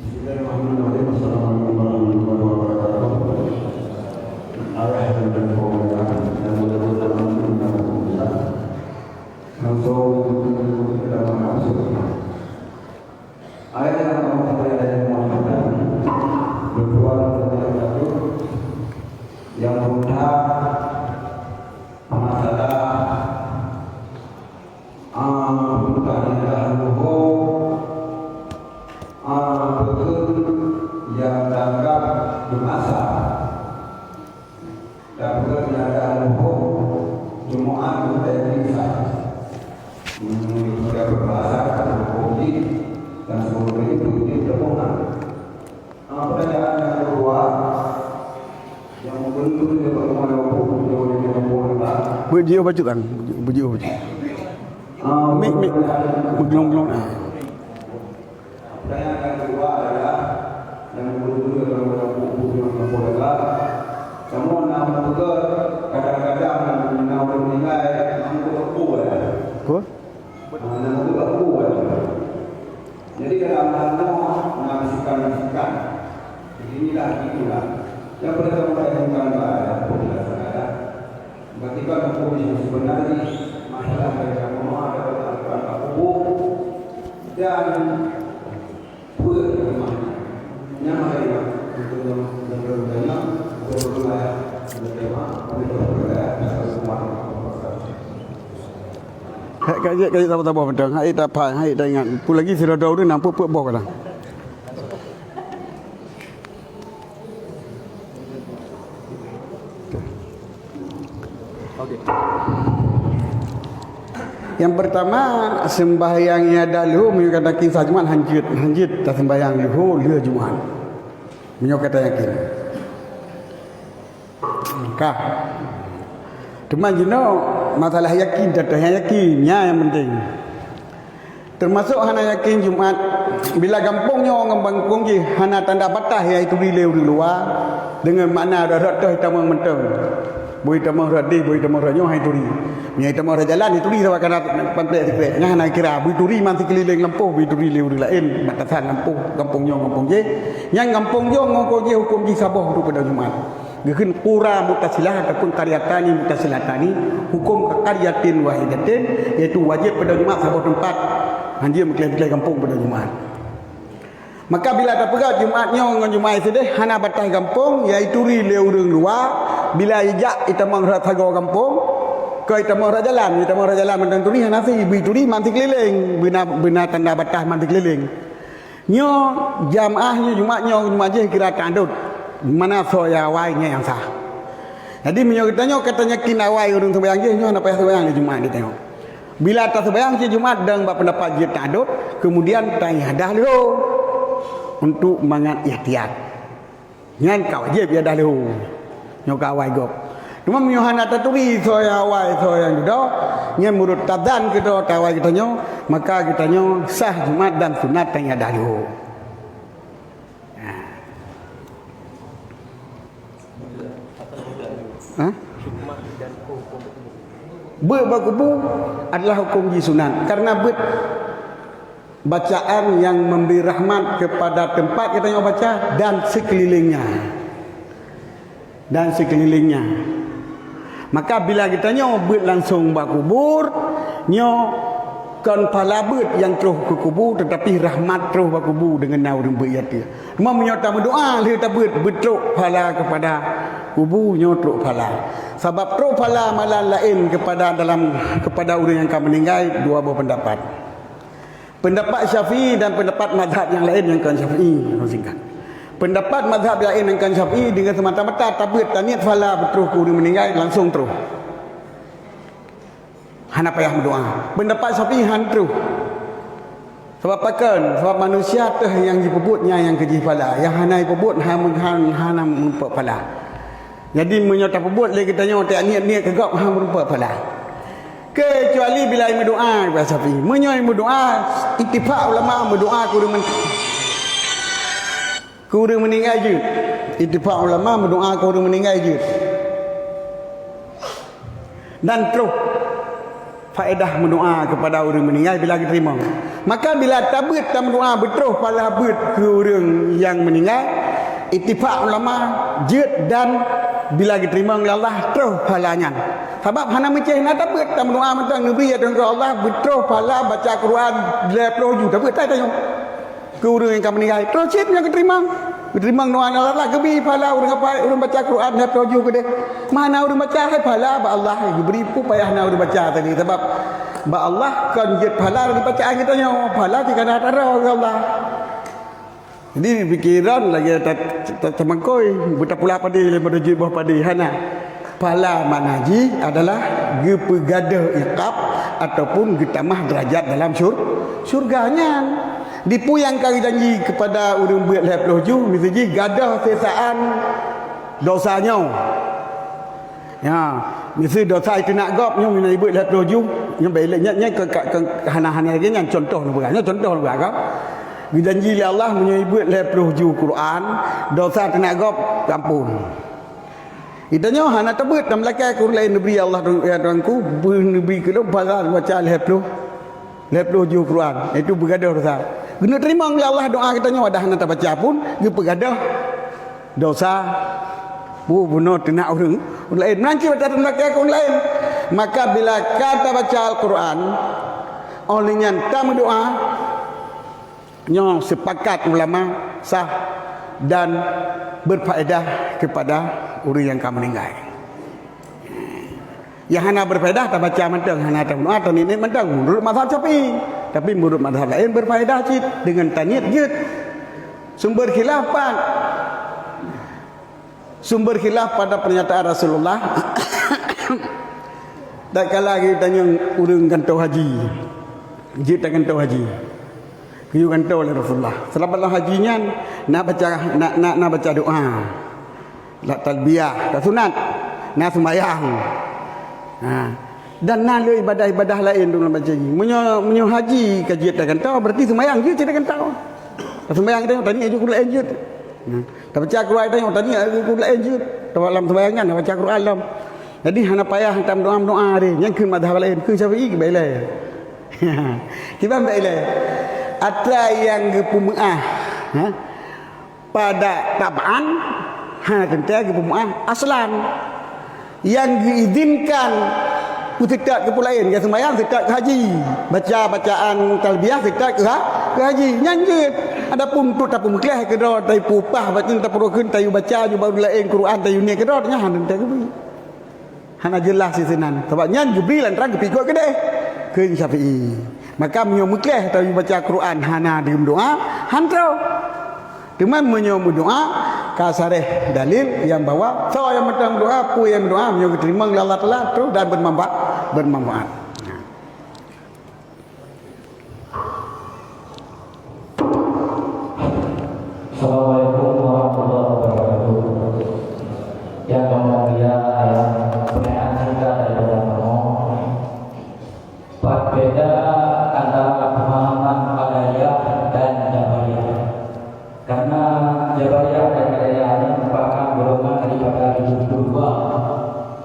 Bismillahirrahmanirrahim. Assalamualaikum warahmatullahi wabarakatuh. Ayat yang berdua yang mudah masalah bukan betul yang dianggap bermasa dan betul yang dianggap Jumat yang bisa sudah berbahasa berkopi dan seluruh itu ditemukan. Pertanyaan yang kedua yang membentuk dia berkemana Buat dia baca kan? Buat Mik belum. Pertanyaan yang kedua adalah yang membentuk dia berkemana kamu nak betul kadang-kadang nak menilai kamu berkuat. Nak berkuat. Jadi kadang-kadang menafsirkan beginilah itulah. Yang pertama kita ada penjelasan ada. Ketika hukum yang sebenarnya masalah mereka mau ada hukum dan bermakna nyamanya untuk yang Kaji tahu betul. Hai tak apa, hai tak ingat. Pu lagi sudah tahu dia nampak puk bok dah. Okey. Yang pertama sembahyangnya dahulu menyukai kisah Jumat hanjit tak sembahyang dahulu dia Jumat. Menyukai kata yakin. Kah? Teman jino masalah yakin datang yakinnya yang penting. Termasuk hana yakin Jumat bila gampungnya orang bangkung je hana tanda batas iaitu dileu di luar dengan makna ada dah hitam mentang. Boi tamah radih boi tamah ranyo hai turi. Nya tamah jalan itu di sawakan pamplek nya hana kira boi turi manti keliling lempuh boi turi leu di lain batasan lempuh gampungnya gampung je. Yang gampung je ngoko je hukum di sabah tu pada Jumat. Geun pura mutasilah ataupun qaryatani mutasilatani hukum qaryatin wahidatin iaitu wajib pada Jumat sabah tempat hanjir mengklaim kampung pada Jumat. Maka bila tak pegat Jumatnya dengan Jumat sedih hana batas kampung iaitu ri leu reung luar bila ijak itamang ratago kampung ke itamang rajalan mentang turi hana si ibu turi manti keliling bina tanda batas manti keliling. Nyo jamaahnya Jumatnya je kira tandut mana soya wainya yang sah. Jadi katanya kinawai urang sembahyang je nyo apa sembahyang di Jumat dia tengok. Bila tak sembahyang si Jumat dan pendapat je tandut kemudian tanya dah dulu untuk mangat ikhtiar. Ngan kau je biar dah dulu. Nyo kawai gop. Cuma menyohana taturi soya wai soya judo ngan murut tadan kita kawai kita nyo maka kita nyo sah Jumat dan sunat tanya dah dulu. Berbakubu adalah hukum sunat karena bacaan yang memberi rahmat kepada tempat kita yang baca dan sekelilingnya. dan sekelilingnya. Maka bila kita nyo beut langsung ba kubur, nyo kan pala beut yang terus ke kubur, tetapi rahmat terus ba kubur dengan nau dan beut dia. Cuma nyo tak berdoa dia tak beut betruk pala kepada kubur, nyo teruk pala. Sebab teruk pala malah lain kepada orang yang akan meninggal, dua buah pendapat. Pendapat Syafi'i dan pendapat mazhab yang lain yang kan Syafi'i. Pendapat mazhab lain yang kan Syafi'i dengan semata-mata tabut taniat fala betul kuri meninggal langsung terus. Hana payah berdoa. Pendapat Syafi'i han terus. Sebab pakan, sebab manusia teh yang dipebutnya yang keji fala, yang hana dipebut hana menumpuk fala. Jadi menyata pebut lagi kita nyo tak niat kegap hang merupa fala. Kecuali bila berdoa kepada Syafi'i. Menyoy berdoa, ittifaq ulama berdoa kurang meninggal je. Ittifaq ulama berdoa kurang meninggal je. Dan terus faedah mendoa kepada orang meninggal bila diterima. Maka bila tabut dan berdoa betul pada beut ke orang yang meninggal, ittifaq ulama je dan bila diterima oleh Allah terus pahalanya. Sebab hana macam nak tabut dan berdoa tentang Nabi dan Allah betul pahala baca Quran 20 juta tabut tak tanya. Ke orang yang akan meninggal terus cip yang diterima. Diterima doa Allah kebi pahala orang baca Quran 20 juta ke dia. Mana orang baca hai pahala ba Allah diberi pu payah nak orang baca tadi sebab ba Allah kan jet pahala di bacaan kita nya pahala jika dah ada Allah. Jadi pikiran lagi termangkoi buta pula padi daripada jibah padi hana. Pahala manaji adalah gepegadah iqab ataupun getamah derajat dalam syurganya. Dipu yang kari janji kepada orang buat 20 ju misalnya gadah sesaan dosanya. Ya, mesti dosa itu nak gop nyo mina ibu 20 ju, nyo belenya ke hana-hana lagi yang contoh nu bukan, contoh nu bukan. Dijanji oleh Allah menyebut 20 ju Quran, dosa kena gop ampun. Itanya hana tebut dalam belakang Quran lain negeri Allah tuanku, negeri kedua pasal baca 20 ju Quran. Itu bergadah dosa. Kena terima oleh Allah doa kita nya wadah hana tak baca pun, dia bergadah dosa. Bunuh tenak orang lain. Nanti baca dalam belakang Quran lain. Maka bila kata baca Al-Quran, olehnya tak berdoa, nyo sepakat ulama sah dan berfaedah kepada orang yang akan meninggal. Yang hana berfaedah tak baca mentang, hana tak berdoa atau ini mentang menurut mazhab Syafi'i. Tapi menurut mazhab lain berfaedah cit dengan taniat jid. Sumber khilaf pada pernyataan Rasulullah. Tak kala kita tanya urang kantau haji. Jid tak kantau haji. Kiyu kantau oleh Rasulullah. Selepas hajinya nak baca doa. Nak talbiyah, tak sunat. Nak sembahyang. Dan nak ibadah-ibadah lain dalam baca haji. Menyo haji kaji tak kantau berarti sembahyang je tidak kantau. Sembahyang kita tanya je lain je. Tak baca Quran tanya tadi aku lain je. Dalam sembayangan nak baca Quran dalam. Jadi hana payah hantam doa dia. Yang ke mazhab lain ke Syafi'i ke bailai. Tiba bailai. Ada yang gepumuah pada tabaan tentang gepumuah aslan yang diizinkan tidak ke pulain ke sembahyang tidak ke haji baca bacaan talbiyah tidak ke haji nyanjut adapun tu tak pemuklah ke dah tai pupah baca tak perlu kun tayu baca ju baru lain Quran tayu ni ke dah nya han tak ke hana jelas sisenan sebab nyan Jibril lan terang pikut ke deh ke Syafi'i maka menyo muklah tayu baca Quran hana di doa han terau cuma menyo doa kasareh dalil yang bawa so yang mentang doa pu yang doa menyo diterima oleh Allah Taala terus dan bermanfaat. Assalamualaikum warahmatullahi wabarakatuh. Yang mulia pertanyaan kita daripada kamu, berbeda antara pemahaman Qadariyah dan Jabariyah. Karena Jabariyah dan Qadariyah ini merupakan golongan daripada kedua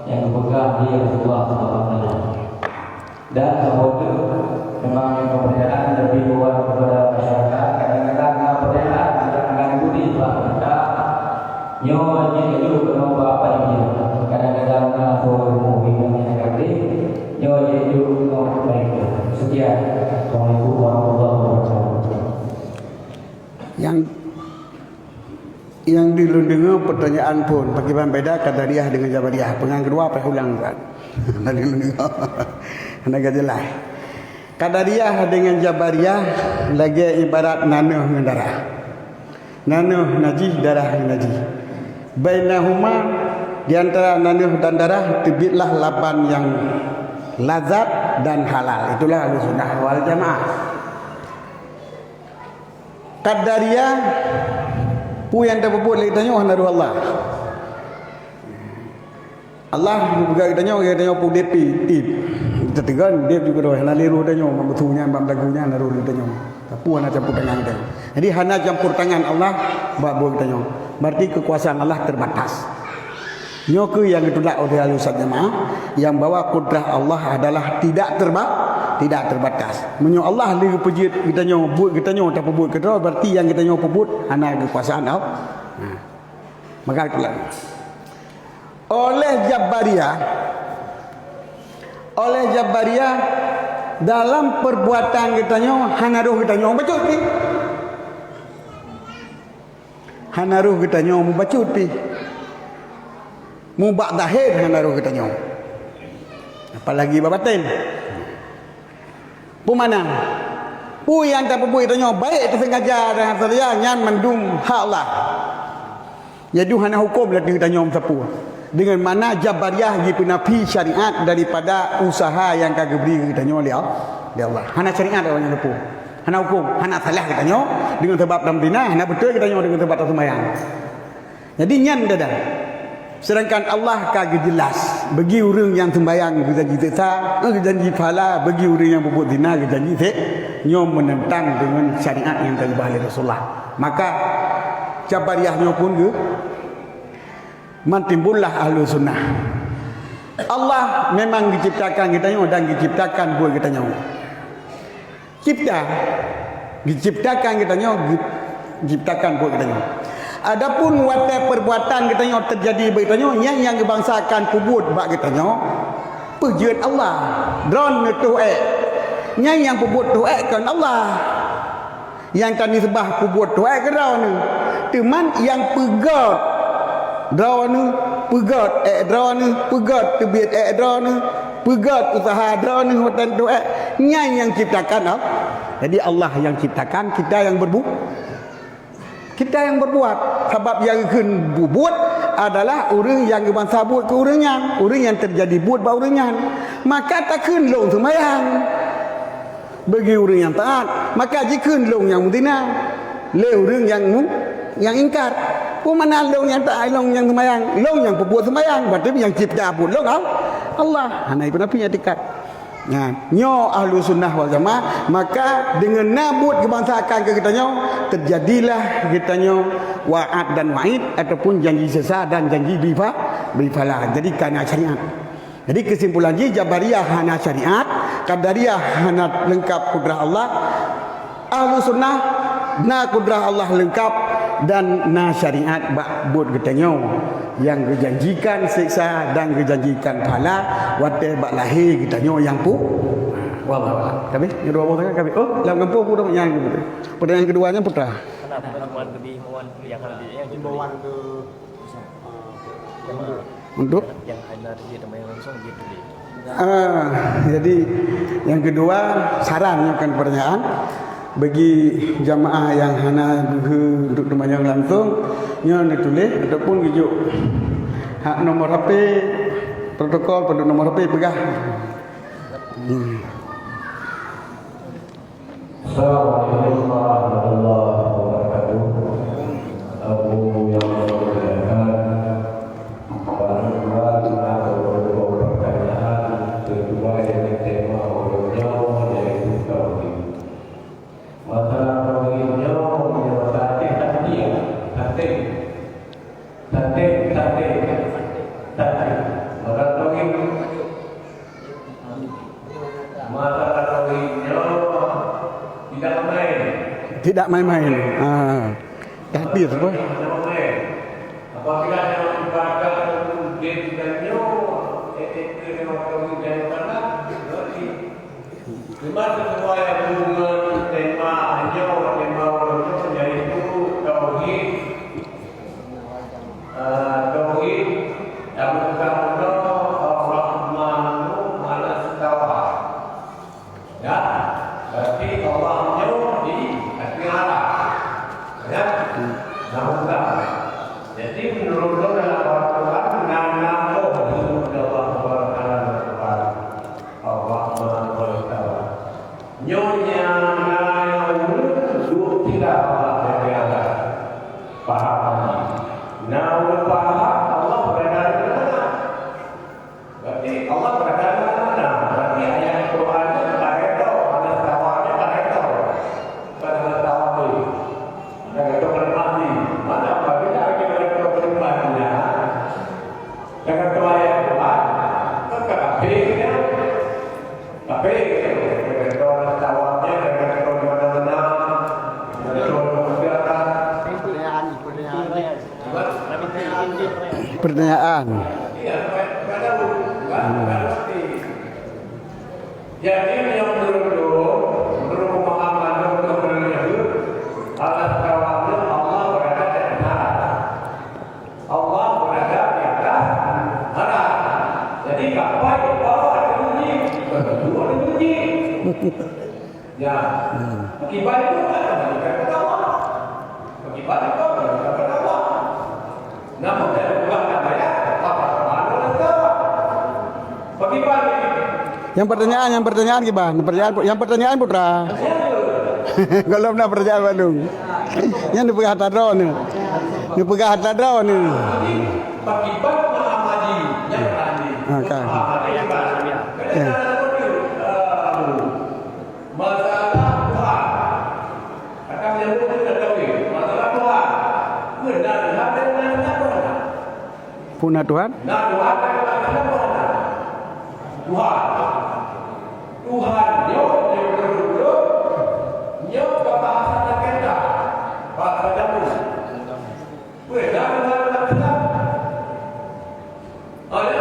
yang dipegang di Rasulullah SAW. Dan semoga memang kepercayaan lebih luas kepada masyarakat. Kadang-kadang kepercayaan kita akan budi bahwa kita nyawa ini juga kenapa apa yang Assalamualaikum warahmatullahi wabarakatuh. Yang dulu dengar pertanyaan pun bagaimana beda Qadariyah dengan Jabariyah. Pengang kedua apa ulang kan? Nanti dulu dengar. Nak jelas. Qadariyah dengan Jabariyah lagi ibarat nanuh dengan darah. Nanuh najis, darah najis. Bainahuma, di antara nanuh dan darah terbitlah laban yang lazat dan halal. Itulah Ahlussunnah wal Jamaah. Qadariyah pu yang tak berbuat lagi tanya naruh Allah. Allah juga tanya pu depi tip. Kita tegan dia juga dah naliru tanya mambutunya mamlagunya naruh tanya. Tapi hana campur tangan kita. Jadi hana campur tangan Allah buat tanya. Berarti kekuasaan Allah terbatas. Nyoku yang ditolak oleh Ahlussunnah Jamaah yang bawa kudrah Allah adalah tidak terbatas. Menyo Allah lagi pejit kita nyo buat kita nyo tak buat kita berarti yang kita nyo buat hanya kekuasaan Allah. Maka itulah. Oleh Jabariyah dalam perbuatan kita nyo hanaruh kita nyo bacut pi. Hanaruh kita nyo bacut pi. Mubak zahir hanaruh kita nyo. Apalagi babatin. Pu mana? Pu yang tak berbuat kita nyo baik tersengaja dengan seria nyan mendung hak Allah. Jadi hana hukum lah kita nyo sapu. Dengan mana Jabariyah penafi syariat daripada usaha yang kagak beri kita nyo dia Allah. Hana syariat orang yang sapu. Hana hukum, hana salah kita nyo dengan sebab dalam dina, hana betul kita nyo dengan sebab sembahyang. Jadi nyan dah. Sedangkan Allah kagak jelas bagi orang yang sembahyang janji tetap, janji pahala, bagi orang yang berbuat zina janji tek nyom menentang dengan syariat yang telah oleh Rasulullah. Maka Jabariyahnya pun ke mantimbullah Ahlussunnah. Allah memang diciptakan kita nyo dan diciptakan buat kita nyo. Diciptakan kita nyo, diciptakan buat kita nyo. Adapun watak perbuatan kita nyo terjadi berita nyo yang gebangsakan kubut bak kita nyo pujian Allah dron tu yang kubut tu kan Allah yang kan disebah kubut tu ke dron ni teman yang pegat dron ni pegat dron ni pegat tebit dron ni pegat usaha dron ni hotel tu yang ciptakan jadi Allah yang ciptakan, kita yang berbuat sebab yang akan buat adalah orang yang bangsa buat ke orangnya, orang yang terjadi buat bau orangnya, maka takkan long sembahyang bagi orang yang taat, maka jikun long yang mutina le orang yang ingkar. Mana long yang taat, long yang sembahyang, long yang berbuat sembahyang, berarti yang cipta buat long Allah. Hana itu nabi yang dekat. Nyo Ahlussunnah wal Jamaah, maka dengan nabut kebangsaan ke kita nyo terjadilah kita nyo wa'ad dan wa'id ataupun janji sesa dan janji bifala. Jadi karena syariat. Jadi kesimpulan Jabariyah hana syariat, Qadariyah hana lengkap kudrah Allah, Ahlussunnah na kudrah Allah lengkap dan na syariat buat kita nyo yang dijanjikan siksa dan dijanjikan pahala wate bak lahir kita nyo yang pu wallah kami ni dua orang kami dalam kampung pun dah yang gitu. Pertanyaan keduanya putra Himbawan yang himbauan ke untuk yang hanya dia teman langsung dia tulis. Jadi yang kedua saran kan pertanyaan bagi jamaah yang hana untuk temanyang langsung yang ditulis ataupun gijuk hak nomor HP protokol pada nomor HP pegah. Assalamualaikum warahmatullahi wabarakatuh. Abu yang bermuliakan, para pertanyaan kedua yang tema orang yaitu tauhid. Masalah tauhidnya menyebabkan hati. Masalah tauhid. Masalah tauhidnya tidak main-main. Tapi apa? Apabila yang ibadah dia tidak nyo, tauhid dan tauhid berarti Termasuk semua yang berhubungan tema untuk yaitu tauhid, yang pertama Ar-Rahmanu 'alas istawa. Ya, berarti Allahnya di atas. Ya, nampak. Jadi menurut dalam Al-Quran nama nyonya dulu tidak Allah berada paham namun paham Allah berada di mana berarti Allah berada di mana berarti ayat Quran itu ada tawanya pada tawa itu berarti mana apabila kita berubahnya dengan ayat Quran kekabehnya tapi pertanyaan. Jadi yang menurut pemahaman atas kawannya Allah berada di atas. Allah berada di atas aras. Jadi kapal di bawah ada bunyi, berdua ada bunyi. Ya, akibat itu kan ke bawah. Akibat itu ke bawah. Namun dalam bulan ayat bagaimana? Yang pertanyaan gimana? Yang pertanyaan putra. Kalau nak pertanyaan Bandung. Yang dipegang tadro ni. Dipegang tadro ni. Bagaimana Muhammadi yang tadi? Kan. Masalah Tuhan. Akan menyebut tetapi masalah Tuhan. Benar Punah Tuhan? Nah, Tuhan nyo bahasa kita bahasa jamu beda dengan kita oleh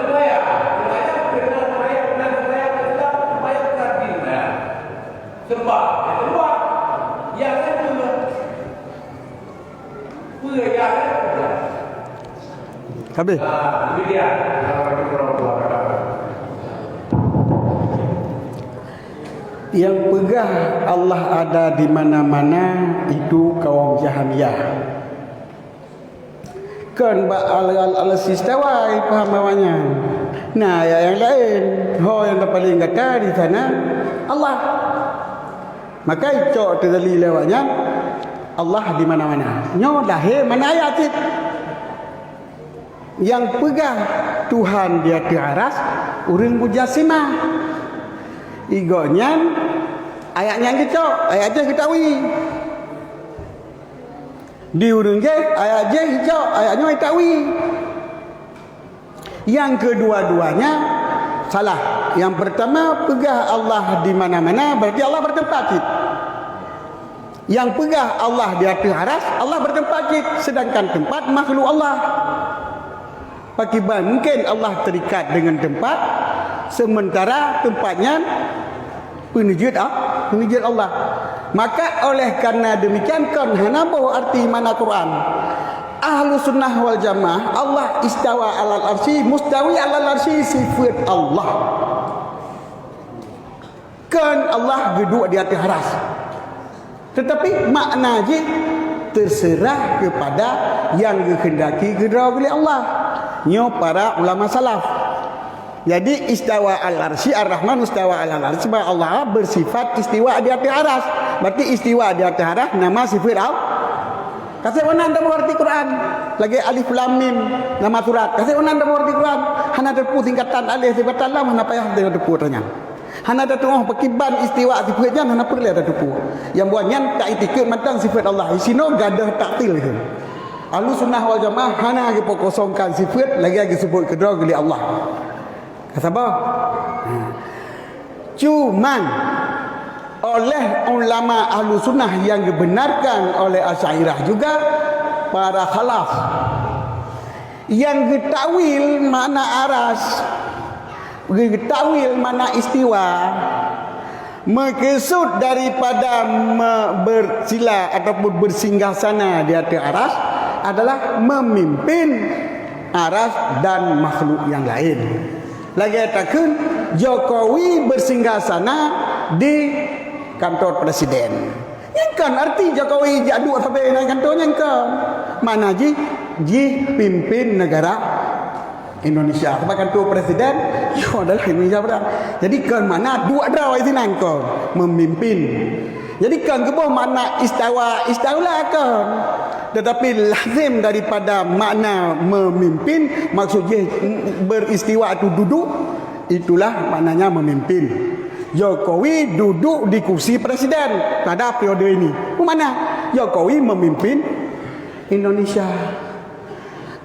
saya sebab kedua yang kedua habis. Yang pegah Allah ada di mana-mana itu kaum Jahamiyah. Kan al-istiwa paham bawahnya. Nah, yang lain, yang paling kata di sana Allah. Maka itu terdali lewatnya Allah di mana-mana. Nyo lahir mana ayat itu? Yang pegang Tuhan di atas aras urang mujassimah igonya ayatnya gitu ayatnya ketahui di urang je ayatnya hijau ayatnya ketahui. Yang kedua-duanya salah. Yang pertama pegang Allah di mana-mana berarti Allah bertempat. Yang pegang Allah di atas aras Allah bertempat sedangkan tempat makhluk Allah. Bagaimana mungkin Allah terikat dengan tempat sementara tempatnya penujud Allah. Maka oleh karena demikian kan hanapo arti mana Quran. Ahlu sunnah wal jamaah Allah istawa alal arsy mustawi alal arsy sifat Allah. Kan Allah duduk di atas aras. Tetapi makna je terserah kepada yang dikehendaki oleh Allah. Nyo para ulama salaf. Jadi istawa al-arsy ar-Rahman istawa al-arsy Allah bersifat istiwa di atas aras. Berarti istiwa di atas aras nama sifat Allah. Kasih mana anda mengerti Quran? Lagi alif lam mim nama surat. Kasih mana anda mengerti Quran? Hana depu tingkatan alif sifat Allah mana payah dia depu tanya. Hana ada tengah pakiban istiwa sifatnya hana perlu ada depu. Yang buatnya tak itikut matang sifat Allah. Isino gadah taktil itu. Ahlu sunnah wal jamaah hana lagi kosongkan sifat lagi sebut kedua oleh Allah. Kata apa? Cuman oleh ulama ahlu sunnah yang dibenarkan oleh Asy'ariyah juga para khalaf yang getawil mana aras, getawil mana istiwa, Maksud daripada bersila ataupun bersinggasana di atas aras adalah memimpin aras dan makhluk yang lain. Lagi katakan Jokowi bersinggasana di kantor presiden. Yang kan arti Jokowi jaduk sampai naik kantornya kan. Mana ji pimpin negara Indonesia. Sebab kantor presiden yo adalah Indonesia berang. Jadi kan mana dua draw itu nangkon memimpin. Jadi kan kebo makna istawa kan. Tetapi lazim daripada makna memimpin maksudnya beristiwa itu duduk, itulah maknanya memimpin. Jokowi duduk di kursi presiden pada periode ini. Mana Jokowi memimpin Indonesia.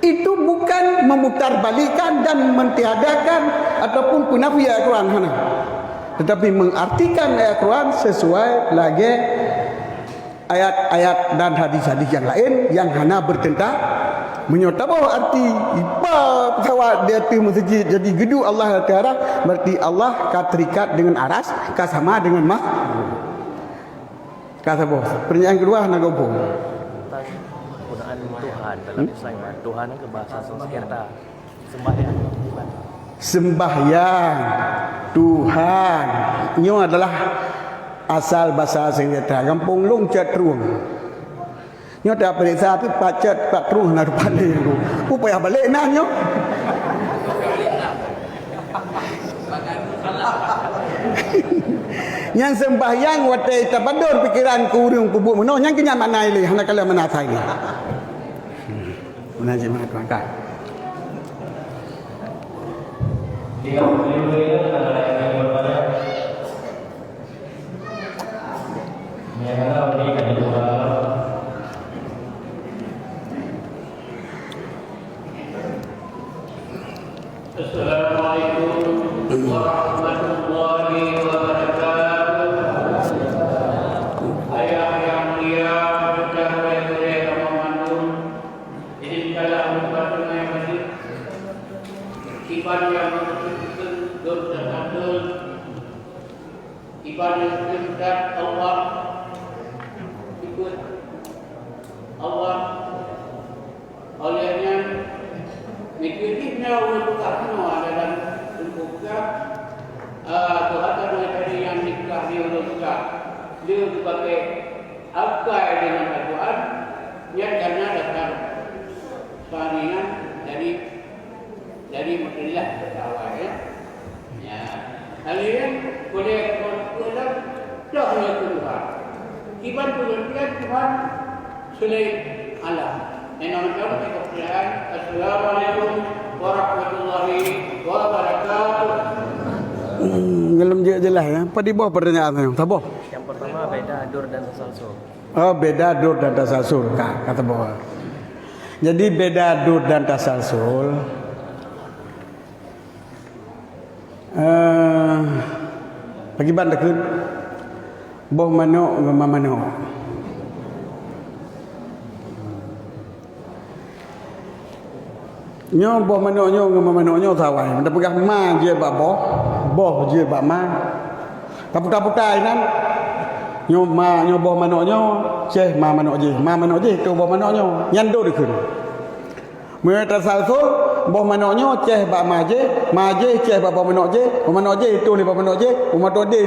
Itu bukan memutarbalikkan dan mentiadakan ataupun penafi ayat Quran hana. Tetapi mengartikan ayat Quran sesuai lagi ayat-ayat dan hadis-hadis yang lain yang hana bertentang menyota bahwa arti ipa pesawat dia tu masjid jadi gedung Allah Taala berarti Allah terikat dengan aras sama dengan mah kata bos. Pertanyaan kedua nak gopong. Penggunaan Tuhan dalam Islam. Tuhan ke bahasa Sanskerta. Sembahyang. Sembahyang Tuhan ini adalah asal bahasa Sanskerta. Kampung Long Catruang. Nyo dah periksa tu pacet patruh nak balik tu. Upaya balik nah nyo. Yang sembahyang watai tabadur pikiran kurung kubur meno yang kenya mana ile hana kala mana sai ni. Mana je mana tuan-tuan. Jika beliau adalah yang berbeda, yang ada di kedua. Assalamualaikum warahmatullahi wabarakatuh. Ayah yang mulia, berkah oleh Ramadan. Ini adalah merupakan yang masih sifat yang betul dan adil. Ibadah kepada Allah, ikut Allah. Olehnya mikirnya untuk apa dalam bentuknya Tuhan tadi yang dikasih oleh Tuhan dia sebagai akai dengan Tuhan yang karena datang panggilan dari Madinah awal ya. Kalian boleh berpulang dah oleh Tuhan. Iban Tuhan selain Allah. Assalamualaikum warahmatullahi wabarakatuh. Ngelem jelas ya. Apa di bawah pertanyaan tu? Sabar. Yang pertama beda dur dan tasalsul. Oh, beda dur dan tasalsul kata bawah. Jadi beda dur dan tasalsul. Bagi bandak boh mano ngema mano. Nyo boh mano nyo ngema mano nyo sawai. Ndak pegang ma je bak boh je bak ma. Taputai nan. Nyo ma nyo boh mano nyo ceh ma mano je tu boh mano nyo nyando dikun. Mula tasalsul boh mano nyo ceh bak ma je ceh bak boh mano je itu ni boh mano je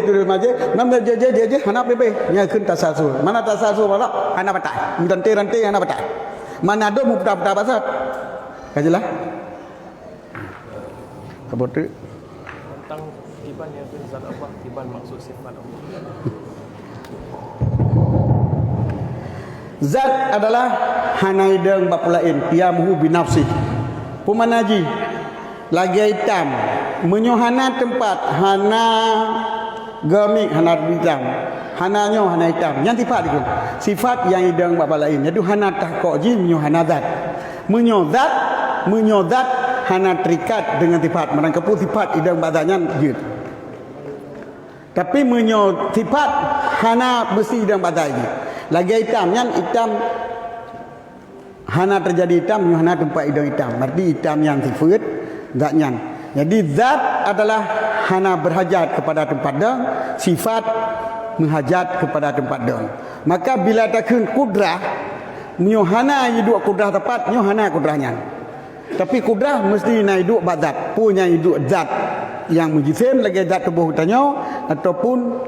itu ma je nam je hana bebe nya kun tasalsul. Mana tasalsul wala hana batai. Rante hana batai. Mana do mu peta basat. Kajelah. Kabut tu. Tentang tiban yang itu zat Allah, tiban maksud sifat Allah. Zat adalah hanaideng bapulain tiamuhu binafsi. Pemanaji lagi hitam menyohana tempat hana gemik hana hitam. Hananyo hana hitam. Yang sifat yang hidang bapulain. Jadi hana tahkok ji menyohana zat. Menyozat hana terikat dengan sifat menangkapu sifat idang badannya jid. Tapi sifat hana besi idang badannya. Lagi hitam hana terjadi hitam hana tempat idang hitam. Berarti hitam yang sifat zatnya. Jadi zat adalah hana berhajat kepada tempat dah, sifat menghajat kepada tempat dah. Maka bila takun kudrah, nyo hana hidup kudrah tepat, nyo hana kudrahnya. Tapi kudrah mesti nak hidup bak zat, punya hidup zat yang mujisim lagi zat tubuh tanyo, ataupun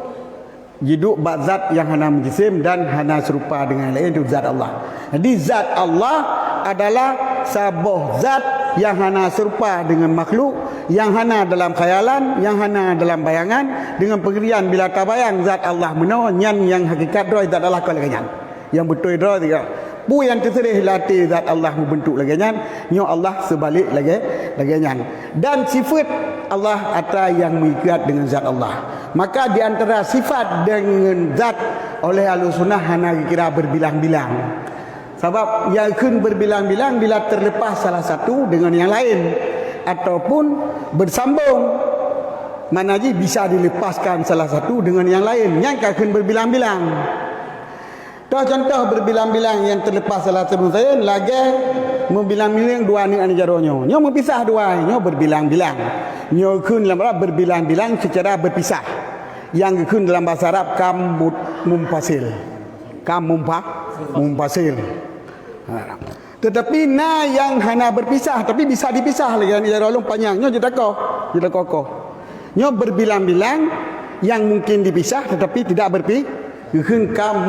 hidup bak zat yang hana mujisim dan hana serupa dengan lain, itu zat Allah. Jadi zat Allah adalah sebuah zat yang hana serupa dengan makhluk, yang hana dalam khayalan, yang hana dalam bayangan. Dengan pengertian bila tabayang zat Allah meno nyan yang hakikat roh zat Allah kau lagi nyan. Yang betul roh tiga. Pu yang terserih latih zat Allah membentuk lagi nyan, nyo Allah sebalik lagi nyan. Dan sifat Allah ada yang mengikat dengan zat Allah. Maka di antara sifat dengan zat oleh Ahlussunnah hana kira berbilang-bilang. Sebab yang akan berbilang-bilang bila terlepas salah satu dengan yang lain, ataupun bersambung, mana je bisa dilepaskan salah satu dengan yang lain, yang akan berbilang-bilang. Contoh berbilang-bilang yang terlepas salah satu saya lagi membilang-bilang dua ni jaronyo. Nyo mempisah dua, nyo berbilang-bilang. Nyo akan dalam Arab berbilang-bilang secara berpisah. Yang akan dalam bahasa Arab kam mumpasil. Kam mumpasil. Tetapi na yang hana berpisah tapi bisa dipisah lagi ni jaronyo panjang. Nyo jadi kokoh. Nyo berbilang-bilang yang mungkin dipisah tetapi tidak berpisah. Kam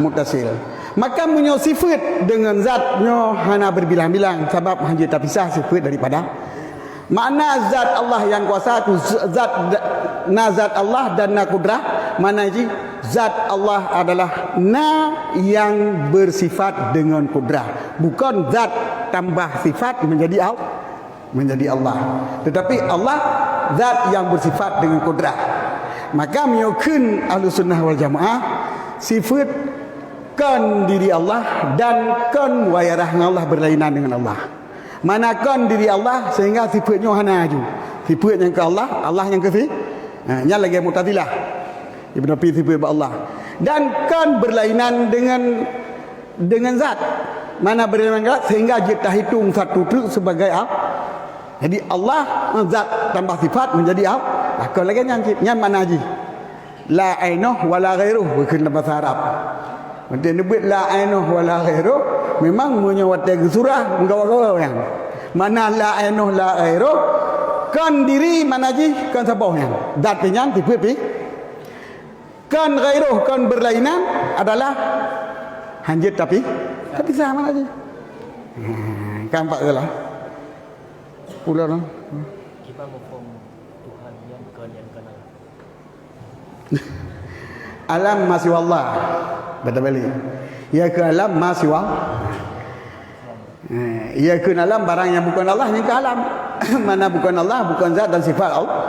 mutasil. Maka punya sifat dengan zatnya hana berbilang-bilang sebab hanya terpisah sifat daripada makna zat Allah yang kuasa itu zat Allah dan na kudrah. Mana ji zat Allah adalah na yang bersifat dengan kudrah, bukan zat tambah sifat menjadi Allah, tetapi Allah zat yang bersifat dengan kudrah. Maka menyokun Ahlussunnah wal Jamaah sifat kan diri Allah dan kan wayarah Allah berlainan dengan Allah. Manakan diri Allah sehingga sifatnya hana aju. Sifat yang ke Allah, Allah yang ke si. Nya lagi Mu'tazilah. Ibn Abi sifat Allah. Dan kan berlainan dengan zat. Mana berlainan dengan zat sehingga kita hitung satu tu sebagai apa? Jadi Allah zat tambah sifat menjadi apa? Kau lagi nyan mana haji? La ainuh wala ghairuh bukan dalam bahasa Arab. Nanti nyebut la ainuh wala ghairuh memang menyawat dari surah menggawa-gawa yang. Mana la ainuh la ghairuh kan diri mana haji kan sabah yang. Dat penyan tipe pi. Kan ghairuh kan berlainan adalah hanjit tapi sah mana haji. Kan pak gelah. Pulang Kita ngomong Tuhan yang kenal. Alam masih wallah. Betul balik. Ya ke alam masih wallah. Ya ke alam barang yang bukan Allah yang ke alam. Mana bukan Allah, bukan zat dan sifat Allah.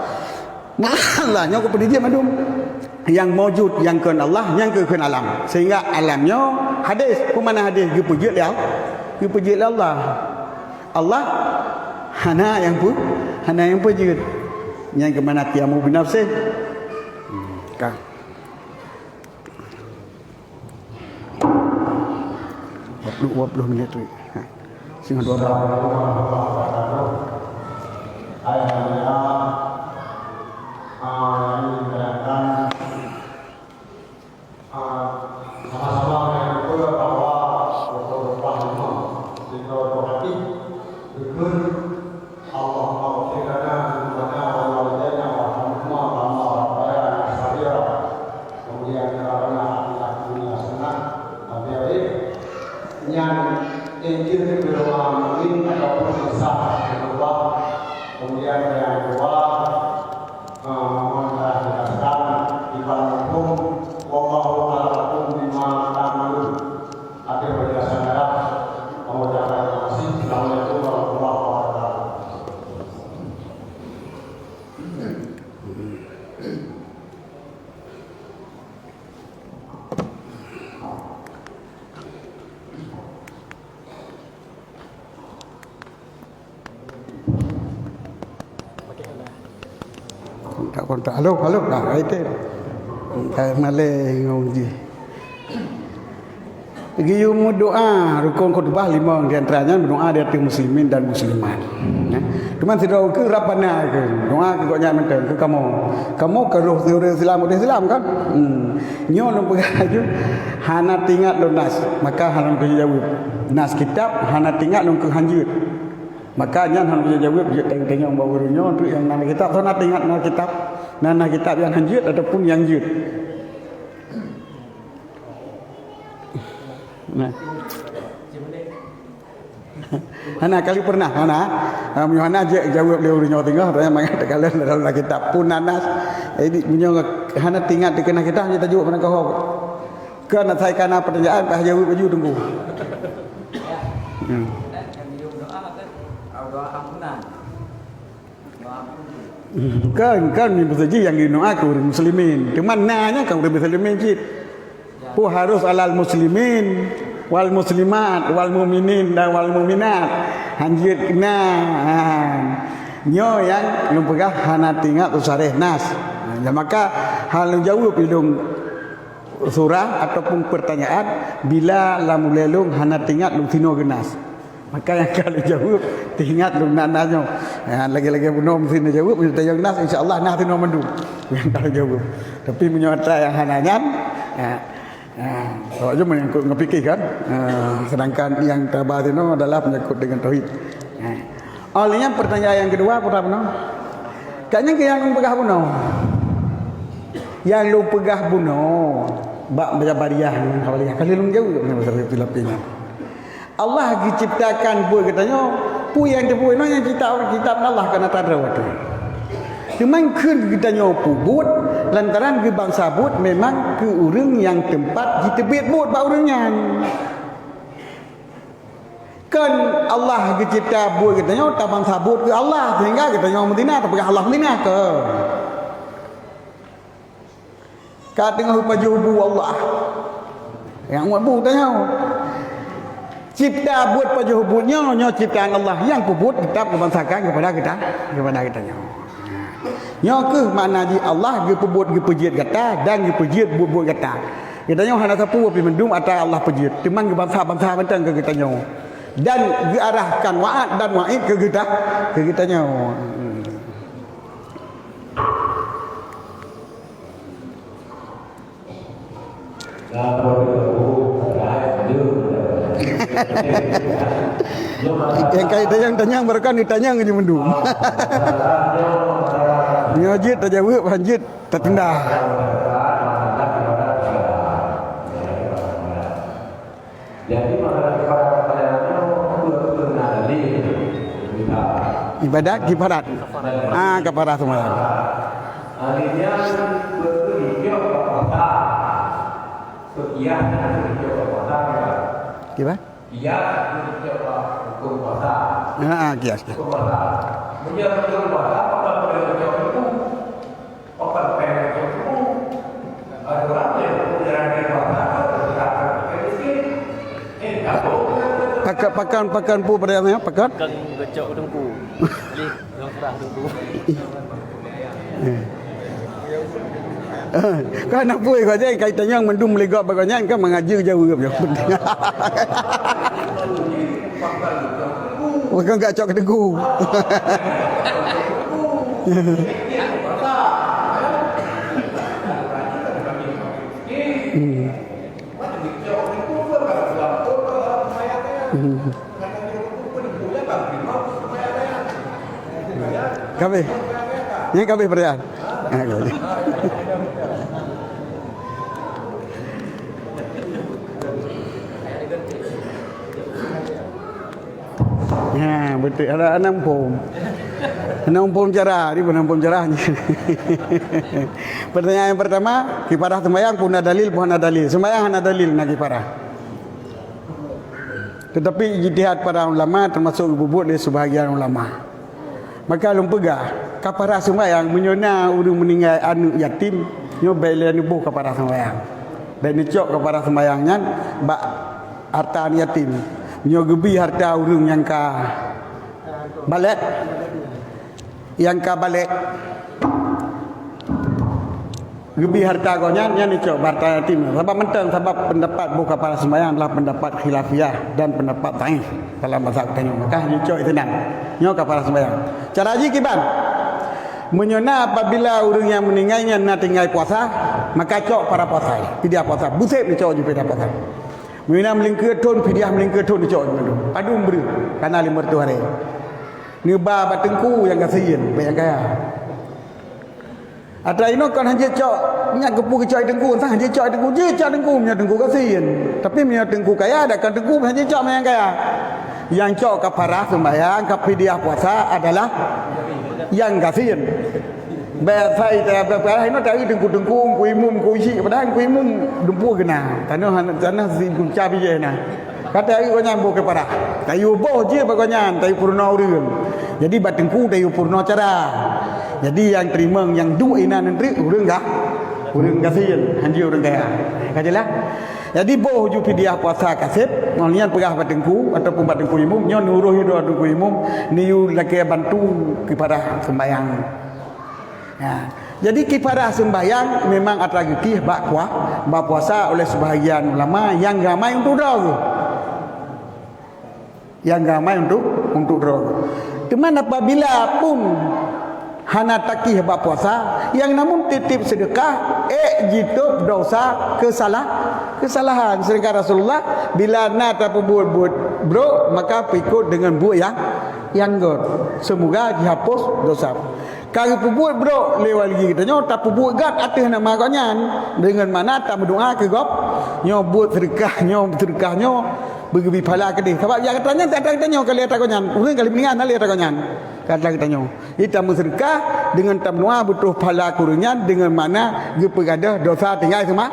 Allah nya ko pendidik madum. Yang mewujud yang ke Allah, yang ke alam. Sehingga alamnya hadis, ke mana hadis? Dipuji oleh Allah. Dipuji oleh Allah. Allah hana yang puji yang ke mana tiamu binafsi kan waktu 20 minit tu sehingga 12 kontak halo dah itu kayak Malay ngomong je Gium doa rukun khutbah 5 di antaranya berdoa di hati muslimin dan muslimat. Ya. Cuman tidak ke rapana ke doa ke kau jangan mentang ke kamu ke roh Islam kan. Nyo lu pegaju hana tingat lu nas maka hana ke jawab. Nas kitab hana tingat lu ke hanjut. Maka nyan hana ke jawab tengok bawa nyo untuk yang nama kitab hana tingat nama kitab yang hanjut ataupun yang jut. Nah. Hana kali pernah Hana aja jawab dia urunya tengah tanya mangkat kalian dalam kitab pun nanas ini punya Hana tinggal dikena kita kita jawab mana kau kan saya kana pertanyaan pas jawab baju tunggu kan ni saja yang dinoa aku muslimin cuman nanya kau muslimin cit pu harus alal muslimin wal muslimat wal muminin dan wal muminat hanjit kena nyo yang pegah hana tinggal usareh nas ya maka hal jawab hidung surah ataupun pertanyaan bila lamulelung hana tinggal lu tino genas maka yang kalau jawab tinggal lu nananyo lagi-lagi bunom sini jawab tanya genas insyaallah nah tino mendu yang kalau jawab tapi menyota yang hananyan so aja menyangkut ngepikir kan sedangkan yang tabah itu adalah menyangkut dengan tauhid. Olehnya pertanyaan yang kedua apa no? Kayaknya yang lu pegah buno. Yang lu pegah buno bak bariah hawaliyah kali lu jauh bahasa Filipina. Allah diciptakan buat katanya pu yang dibuat yang kitab Allah kana tadra waktu. Memang kita nyopu but lantaran ke bangsa but memang ke urang yang tempat kita bet but ba urangnya kan Allah ke cipta but kita nyo ta bangsa but ke Allah sehingga kita nyo Madinah tapi Allah Madinah ke ka tengah pajubu Allah yang bu tanya cipta but pajubutnya nyo ciptaan Allah yang pubut tetap membangsakan kepada kita nyo nyoke makna ji Allah ge pebut ge pejiat kata dan ge pejiat buat kata kita nyo hana sapu api mendum ata Allah pejiat timan ge bangsa-bangsa mentang ke kita nyo dan ge arahkan wa'ad dan wa'id ke kita nyo yang kait tanya mereka ditanya ngi mendum nyajit tak jawab hanjit tertindah jadi ibadat kifarat kafarat semua akhirnya berhijau ke kota sekian berhijau ke kota gimana? Iya berhijau ke hukum kota kias hukum kota menjadi hukum kota apa berhijau itu apa pengen itu ada orang yang berjalan ke kota berjalan ke sini pakan pu pada yang pakan Kang gecok dengku. Lih, yang serah dengku. Kan apa kau aja kaitannya yang mendum legak baganya kan mengaji jauh ke penting. Bukan gacok dengku. Kabeh. Ni kabeh perayaan. Ya, betul ada 6 pom. 6 pom cara, di 6 pom caranya. Pertanyaan yang pertama, kifarah sembahyang pun ada dalil, Sembahyang ada dalil nak kifarah. Tetapi ijtihad para ulama termasuk bubut dari sebahagian ulama. Maka lum pegah kafarah sembahyang menyona urang meninggal anu yatim nyo baile nubuh kafarah sembahyang. Dan dicok kafarah sembahyangnya bak harta anu yatim. Nyo gebi harta urang yang ka balik. Yang ka balik. Lebih harta kau nyan ni cok harta yatim. Sebab mentang sebab pendapat buka para sembahyang adalah pendapat khilafiyah dan pendapat dhaif dalam mazhab tanya. Maka ni cok itu nan. Nyo ka para sembahyang. Cara haji kiban. Menyona apabila orang yang meninggalnya nak tinggal puasa, maka cok para puasa. Pidia puasa. Busep ni cok je pidia puasa. Menyona melingkar tun pidia melingkar tun ni cok je. Padu beri karena 5 hari. Ni ba batengku yang kasihin, bayang kaya. Ada ino kan hanya cok minyak gepu ke cok dengku sang hanya cok dengku je cok dengku minyak dengku kasihin. Tapi minyak dengku kaya ada kan dengku hanya cok yang kaya. Yang cok kafarah sembahyang kafidiah puasa adalah yang kasihin. Biasa kita berapa ino dari dengku kuimum kuisi padahal kuimum dempu kena. Tanah si kunca bije na. Kata ai konya bo ke parah. Tayu boh je bagonya tayu purna urang. Jadi batengku tayu purna cara. Jadi yang terima yang dua ina nanti urang kasihin handi urang kaya. Kajelah. Jadi boh ju pidiah puasa kasep ngalian pegah batengku ataupun batengku imum nyo nuruh hidup batengku imum niu laki bantu kepada sembahyang. Ya. Jadi kifarah sembahyang memang atragiti bak puasa oleh sebahagian ulama yang ramai untuk doa. Yang ramai untuk doa. Cuman apabila pun hana takih bak puasa yang namun titip sedekah jitub dosa kesalahan sedangkan Rasulullah bila nak buat bro maka pikut dengan buat yang god semoga dihapus dosa. Kalau buat bro lewat lagi kita nyo tak buat gad atas nama kau nyan dengan mana tak berdoa ke gop nyo buat sedekah nyo bagi pahala ke dia sebab yang katanya tak ada tanya kali atas kau nyan urang kali mendingan ali atas kau nyan kata kita nyo kita bersedekah dengan tamnuah butuh pahala kurangnya dengan mana ge pegadah dosa tinggal semua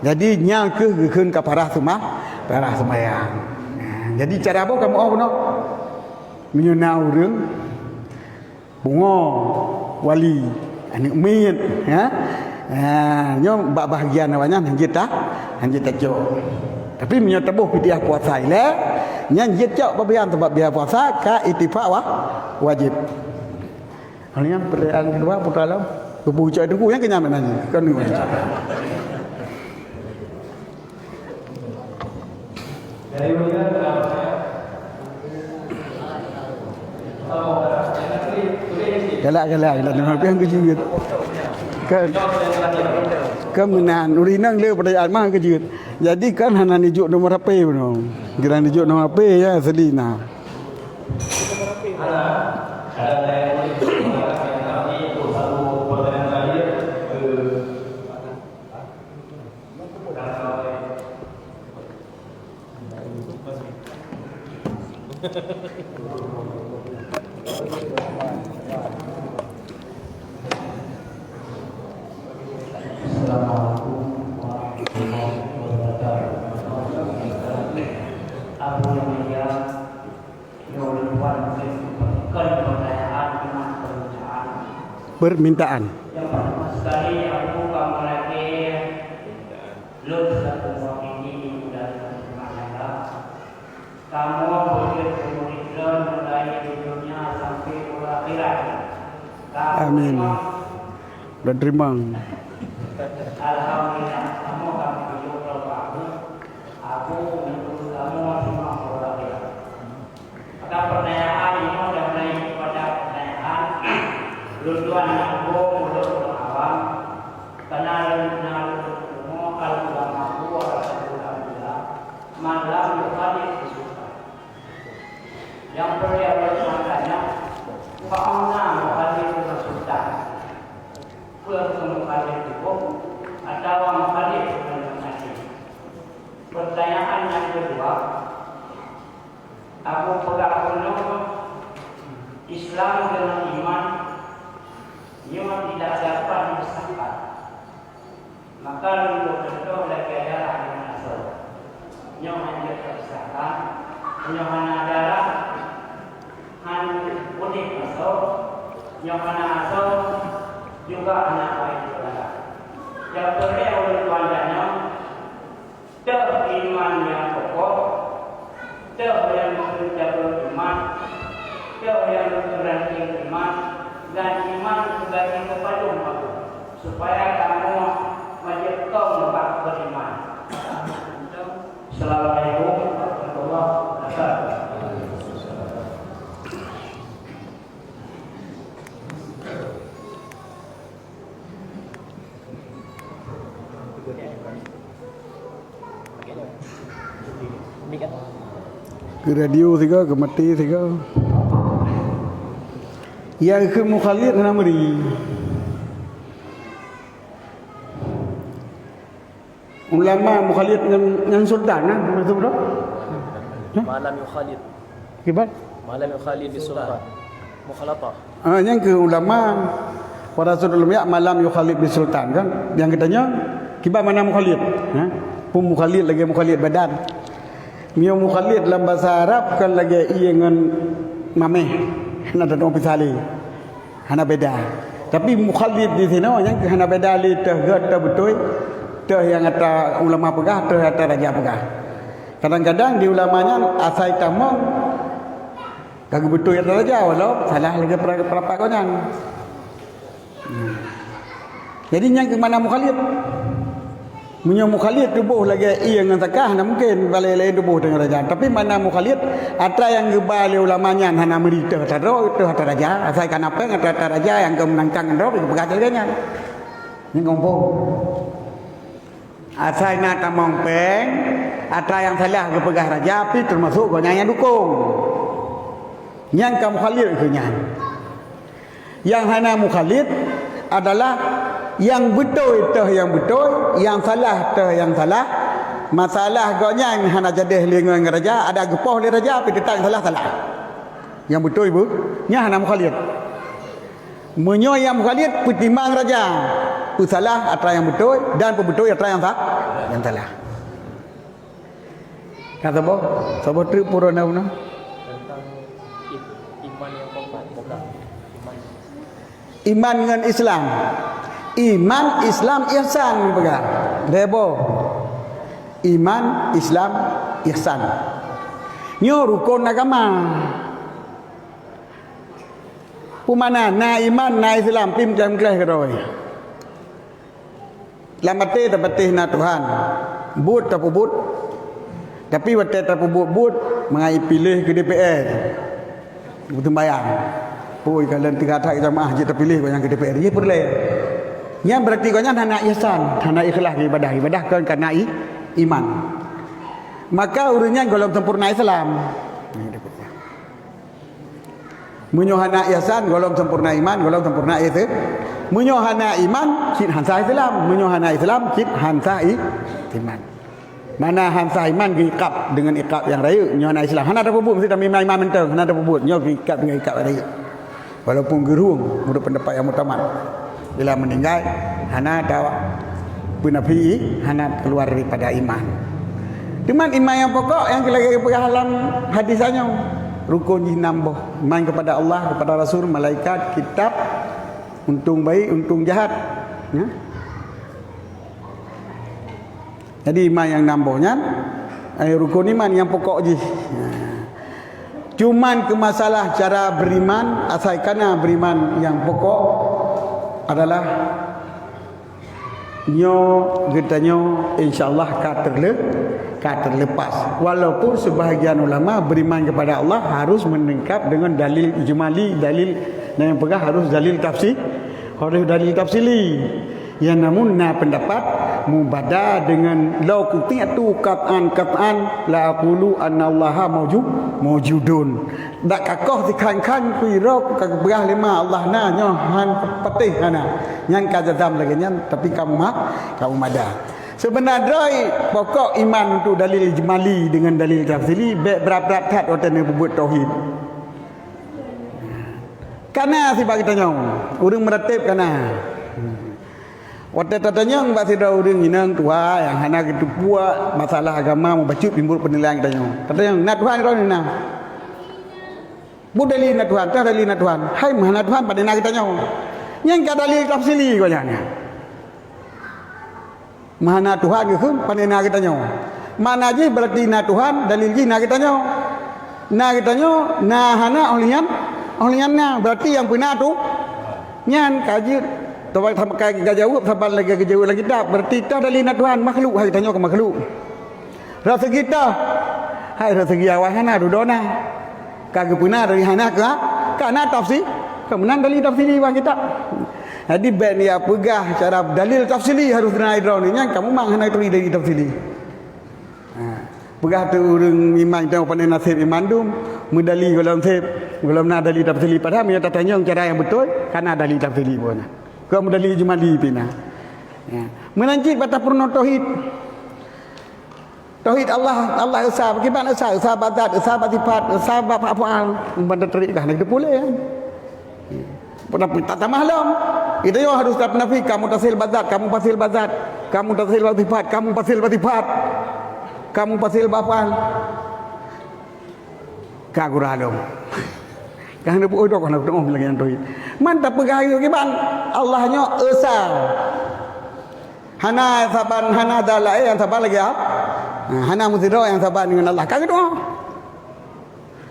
jadi nyang ke gekeun kafarah semua parah sembahyang. Jadi cara apa kamu oh benar menyuna urang bunga wali anak umit ya nyo bak bahagian awaknya hang kita cok tapi menyo tabuh pidiah puasa ile nyan je cok babian sebab biar puasa ka ittifaq wajib. Hanya perayaan kedua putra alam kebu cok dengku yang kenyam nanya kan ni. Dari mana galak dengan piang kejut kan menan urinang le perayaan mah kejut jadi kan hana nijuk nomor HP beno kira nijuk nomor HP ya selina permintaan. Yang pertama sekali aku kamu lagi satu ini dari mana kamu boleh kemudian mulai hidupnya sampai akhirat. Amin. Dan terima. Alhamdulillah kamu hidup aku menurut kamu semua akhirat. Maka pertanyaan ini sudah mulai kepada pertanyaan Lutuan aku mulut awam karena semua kalau aku alhamdulillah malam berkali disuka. Yang perlu bermaknanya fauna berkali bersuka. Berkali cukup atau berkali bermati. Pertanyaan yang kedua, aku pegang penuh Islam dengan iman yang tidak dapat dipisahkan. Maka lalu contoh lagi adalah yang asal. Yang hanya terpisahkan, yang mana adalah hanya unik asal, yang mana asal juga anak baik saudara. Yang terakhir oleh tuannya teriman yang pokok, yang menjaga iman, yang berani iman. Dan iman sebagai kepadu supaya kamu kan? Ke radio tiga, ke mati tiga. Yang ke mukhalid nama di. Ulama mukhalid dengan sultan nah, betul betul. Malam yukhalid. Kibat? Malam yukhalid di sultan. Mukhalatah. Yang ke ulama para ulama malam yukhalid bi sultan kan. Yang katanya kibat mana mukhalid? Ha? Pun mukhalid lagi mukhalid badan. Mio mukhalid dalam bahasa Arab kan lagi ia dengan mameh. Nak ada orang pisali. Hana beda. Tapi mukhalid di sini yang hana beda li teh betul. Teh yang kata ulama pegah, teh kata raja pegah. Kadang-kadang di ulamanya asai tamong kagak betul kata raja walau salah lagi berapa konyan. Jadi yang ke mana mukhalid? Munyo mukhalid tubuh lagi ia dengan zakah nah mungkin balai lain tubuh dengan raja. Tapi mana mukhalid atra yang gebali ulamanya hana merita tado itu kata raja. Asai kan apa kata raja yang kemenangkan ndo pegah jaganya. Ini ngompong. Asal nak tamong peng, atra yang salah ke pegah raja, tapi termasuk gonya yang dukung. Yang kamu khalid itunya. Yang hana mukhalid adalah yang betul itu yang betul, yang salah itu yang salah. Masalah gonya yang hana jadi lingan raja, ada gepoh di raja, tapi tidak yang salah. Yang betul ibu, nya hana mukhalid. Menyo yang mukhalid petimbang raja. Salah atra yang betul dan betul atra yang salah. Kata boh, sabar tu purana una. Tentang iman yang keempat, bukan Iman dengan Islam. Iman, Islam, ihsan pegang. Debo. Iman, Islam, ihsan. Nyo rukun agama. Pumana na iman na Islam pim jam kelas keroi. Lamate tapatih na Tuhan. But tapu but. Tapi wate tapu but mengai pilih ke DPR. Betul bayang. Pui kalian tiga tak jamaah je terpilih yang ke DPR. Ye perle. Yang berarti kanya hana ihsan, hana ikhlas ibadah. Ibadah kan karena iman. Maka urutnya golong sempurna Islam. Menyohana ihsan golong sempurna iman, golong sempurna itu. Menyohana iman cit hansa Islam, menyohana Islam cit hansa iman. Mana hansa iman diikat dengan ikat yang raya, menyohana Islam. Hana ada pebut mesti iman mentang, hana ada pebut, nyo diikat dengan ikat raya. Walaupun gerung menurut pendapat yang mutamat. Bila meninggal hana ada penapi, hana keluar daripada iman. Cuman iman yang pokok yang lagi halam hadisannya rukun nambah iman kepada Allah, kepada Rasul, malaikat, kitab, untung baik, untung jahat. Ya? Jadi iman yang nambahnya rukun iman yang pokok je. Ya. Cuman ke masalah cara beriman, asal kana beriman yang pokok adalah nyo getanyo insyaallah ka terlepas. Walaupun sebahagian ulama beriman kepada Allah harus menengkap dengan dalil ijmali, dalil yang pegang harus dalil tafsir, harus dalil tafsili. Yang namun pendapat mubada dengan law qati'tu qat'an la aqulu anna allaha mawjudun. Dak kakoh dikan-kan kuiro ka berah lima Allah na nyo han patih hana. Yang kajadam lagi nyan tapi kamu mada. Sebenarnya pokok iman untuk dalil ijmali dengan dalil tafsili berat-berat kat otane buat tauhid. Kana si bagi tanya, urang meratib kana. Waktu tanya mbak sida urang inang tua yang hana gitu puak masalah agama mau bacut timbul penilaian tanya. Tanya nak Tuhan kau ni na. Budali nak Tuhan, tak dalil nak Tuhan. Hai mana Tuhan pada nak tanya. Yang ka dalil tafsili kau jangan. Mana Tuhan ke pada nak tanya. Mana je berarti na Tuhan dalil je nak tanya. Nak tanya na hana olian berarti yang pernah tu nyan kaji Tuan sama kaki jauh sampai lagi jauh lagi tak berarti tak dalil nak Tuhan makhluk hai tanya ke makhluk. Rasa kita hai rasa awak hana dudona. Kagak pernah dari hana ke kana tafsir. Kemudian dalil tafsiri bang kita. Jadi ben dia pegah cara dalil tafsiri harus naik draw ni kamu mang hana itu dari tafsiri. Pegah tu urang iman tengok pandai nasib iman dum, medali golong sip, golong na dali tafsili padahal dia tanya cara yang betul karena dali tafsili pun. Kau medali jumali pina. Ya. Menancik batas purna tauhid. Tauhid Allah esa, bagaimana esa badat, esa sifat, esa apa-apa benda terikah nak boleh kan. Pernah tak mahlum. Itu yang harus tak nafi kamu tasil badat, kamu fasil badat, kamu tasil sifat, kamu fasil sifat. Kamu pasal bapal kaguradom kan ada bodoh kan aku lagi yang tu mantap pegayu ke bang Allahnya esa hana saban hana dala yang saban lagi apa hana muziro yang saban dengan Allah kan itu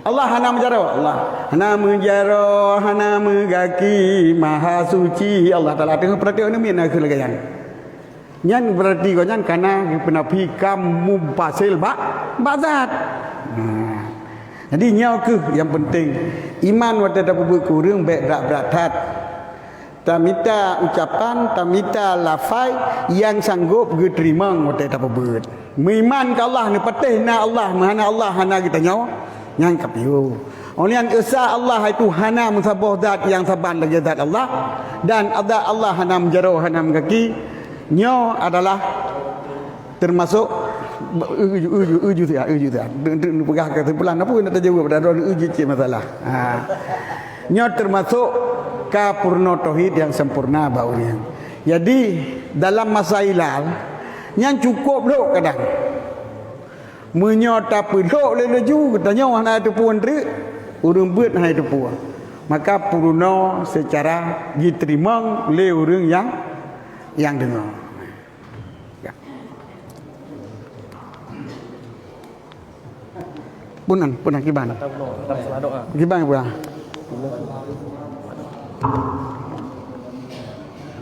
Allah hana menjaro Allah hana menjaro hana megaki maha suci Allah Taala tengok perhatian ni mina ke lagi yang nyan berarti kau nyan karena penapi kamu pasil bazat. Jadi nyau ke yang penting iman wata dapat berkurang baik berat. Tamita ucapan, tamita lafai yang sanggup diterima wata dapat ber. Meiman ke Allah ni patih na Allah, mana Allah hana kita nyau nyang kapiu. Orang yang esa Allah itu hana musabah zat yang saban lagi zat Allah dan ada Allah hana menjaro hana mengaki. Nyo adalah termasuk uju dia. Pegah kesimpulan apa nak terjawab pada uju cik masalah. Nyo termasuk kapurna tauhid yang sempurna baunya. Jadi dalam masalah yang cukup dok kadang. Menyota pedok le leju katanya hana itu pun ri urang beut hana itu pun. Maka puruna secara diterima le urang yang dengar. Ya. Punan kiban. Kiban pula.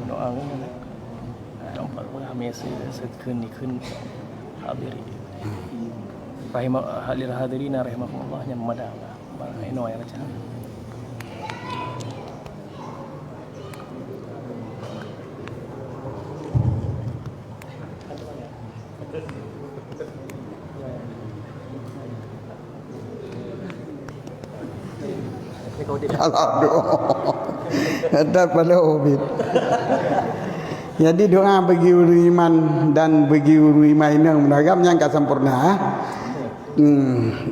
Doa tempat mengamisi sekeun dikeun hadiri. Hadir hadirina rahimahullah nya madang. Ino ya macam. Ada pada obit. Jadi doa bagi uru iman dan bagi uru iman ini menagam yang tak sempurna.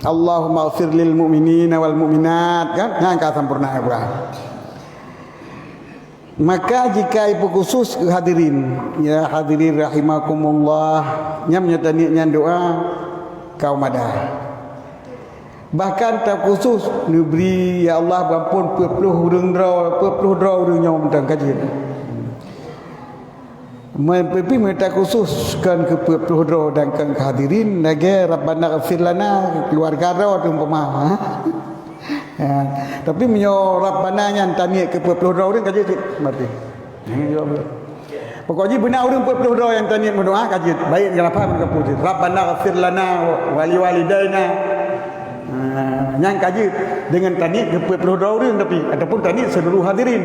Allahumma ighfir lil mu'minina wal mu'minat kan yang tak sempurna pula. Maka jika ibu khusus hadirin, ya hadirin rahimakumullah, nyam nyataninya doa kaum ada. Bahkan tak khusus nubri ya Allah ampun pepluh urang urang nyom tang kaji. Mempepi minta khususkan ke pepluh draw dan ke hadirin lagi Rabbana ighfir lana keluarga draw tu umpama. Ya, tapi menyo Rabbana yang tanya ke pepluh draw kaji berarti. Ini jawab. Pokoknya benar orang pepluh draw yang tanya berdoa kaji baik kenapa mereka puji Rabbana ighfir lana wali walidaina. Yang kaji dengan tani ke-20 orang tapi ataupun tani seluruh hadirin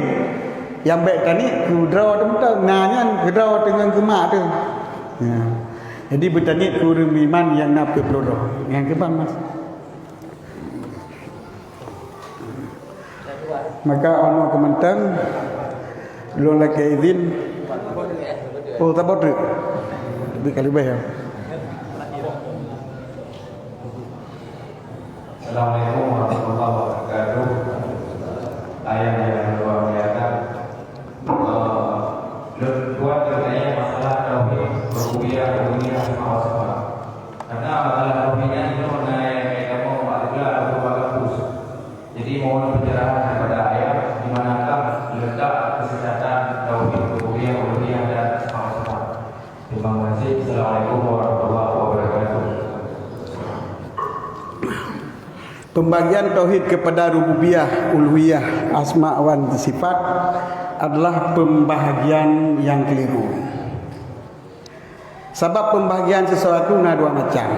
yang baik tani ke-draw tempat nanya ke-draw dengan kemak tu ya. Jadi bertani ke-orang iman yang nak ke-20 yang kebang mas maka ono kementang lo lagi izin oh tak boleh lebih kali bayar. Assalamualaikum warahmatullahi wabarakatuh. Ayah yang luar biasa. Dua terkait masalah tauhid, rububiyah, asma. Karena masalah tauhidnya itu mengenai kamu Al-Qur'an atau bagus. Jadi mohon pencerahan kepada ayah di manakah letak kesesatan tauhid, rububiyah, dan asma. Terima kasih. Assalamualaikum warahmatullahi wabarakatuh. Pembagian tauhid kepada rububiyah, uluhiyah, asma wa sifat adalah pembahagian yang keliru. Sebab pembahagian sesuatu ada dua macam.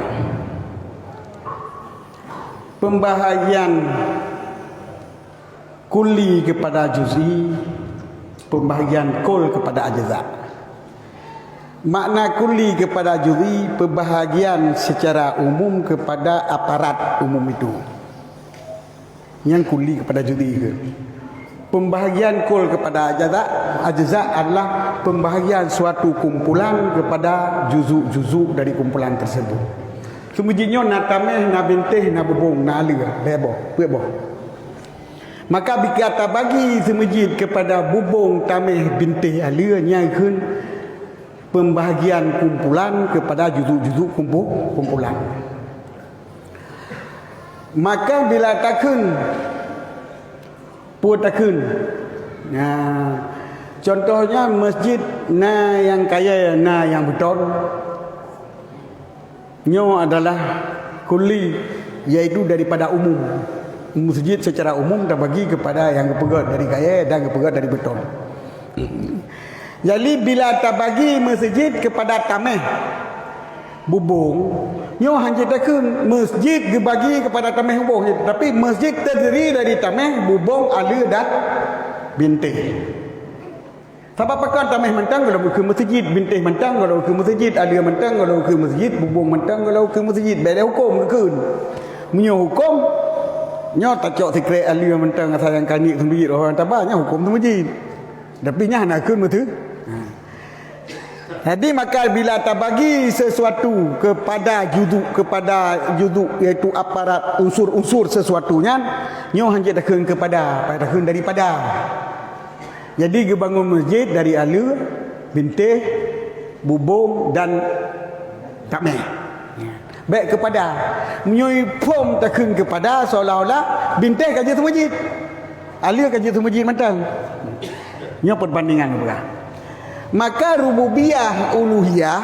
Pembahagian kulli kepada juz'i, pembahagian kul kepada ajza. Makna kulli kepada juz'i, pembahagian secara umum kepada aparat umum itu. Yang kulli kepada juz'i ke. Pembahagian kul kepada ajza adalah pembahagian suatu kumpulan kepada juzuk-juzuk dari kumpulan tersebut. Semujinyo na tameh, na bintih, na bubung, na alih, lebo, bebo. Maka bikata bagi semujid kepada bubung, tameh, bintih, alih, nyaikhun pembahagian kumpulan kepada juzuk-juzuk kumpulan. Maka bila takun putakun. Contohnya masjid na yang kaya, na yang beton. Nyo adalah kulli, yaitu daripada umum. Masjid secara umum dah bagi kepada yang kepegat dari kaya dan kepegat dari beton. Jadi bila tak bagi masjid kepada tameh bubung, nyo hanya takun masjid dibagi kepada tameh bubung, tapi masjid terdiri dari tameh, bubung, alih dan bintih. Sebab pakai tameh mentang kalau ke masjid, bintih mentang kalau ke masjid, alih mentang kalau ke masjid, bubung mentang kalau ke masjid. Beda hukum ke. Menyo hukum nyo tak cok sekret alih mentang sayang kanik masjid orang tabahnya hukum masjid. Tapi nya nak kun betul. Jadi maka bila tak bagi sesuatu kepada juzuk iaitu aparat unsur-unsur sesuatunya, nyo hanya takun kepada takun daripada. Jadi gebangun masjid dari alur, bintih, bubung dan tameh. Baik kepada menyoi pom takun kepada seolah-olah bintih kaji tu masjid, alur kaji tu masjid mantang. Nyo perbandingan berah. Maka rububiyah, uluhiyah,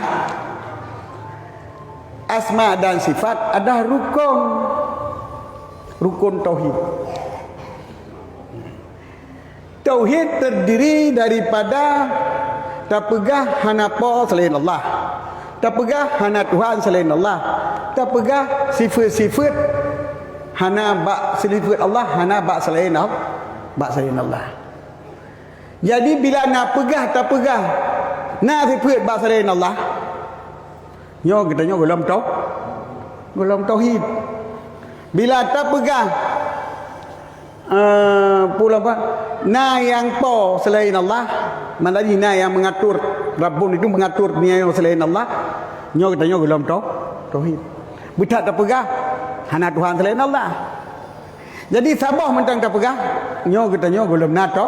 asma dan sifat ada rukun tauhid. Tauhid terdiri daripada tak pegah hana apa selain Allah, tak pegah hana Tuhan selain Allah, tak pegah sifat-sifat hana bak sifat Allah, hana bak selain Allah. Jadi bila nak pegah tak pegah nak sifat bak selain Allah, nyo katanya golong tauhid. Bila tak pegah pula apa na yang po selain Allah, mana lagi na yang mengatur Rabbun itu mengatur dunia selain Allah, nyo katanya golong tauhid. Budak tak pegah hana Tuhan selain Allah. Jadi sabah mentang tak pegah, nyo katanya golong nato.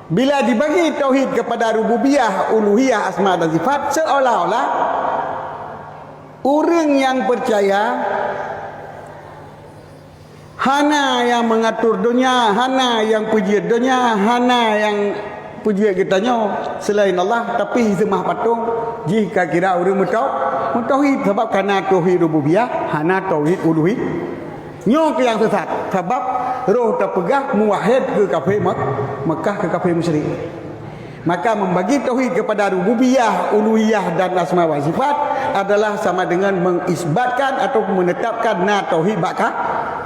Bila dibagi tauhid kepada rububiyah, uluhiyah, asma dan sifat, seolah-olah orang yang percaya hana yang mengatur dunia, hana yang puji dunia, hana yang puji kitanya selain Allah, tapi semah patung jika kira orang tauhid. Sebab kerana tauhid rububiyah, hana tauhid uluhiyah, nyo ke yang sesat. Sebab roh terpegah muwahhid ke kafir Mekah, ke kafir musyrik. Maka membagi tauhid kepada rububiyah, uluhiyah dan asma wa sifat adalah sama dengan mengisbatkan atau menetapkan na tauhid bak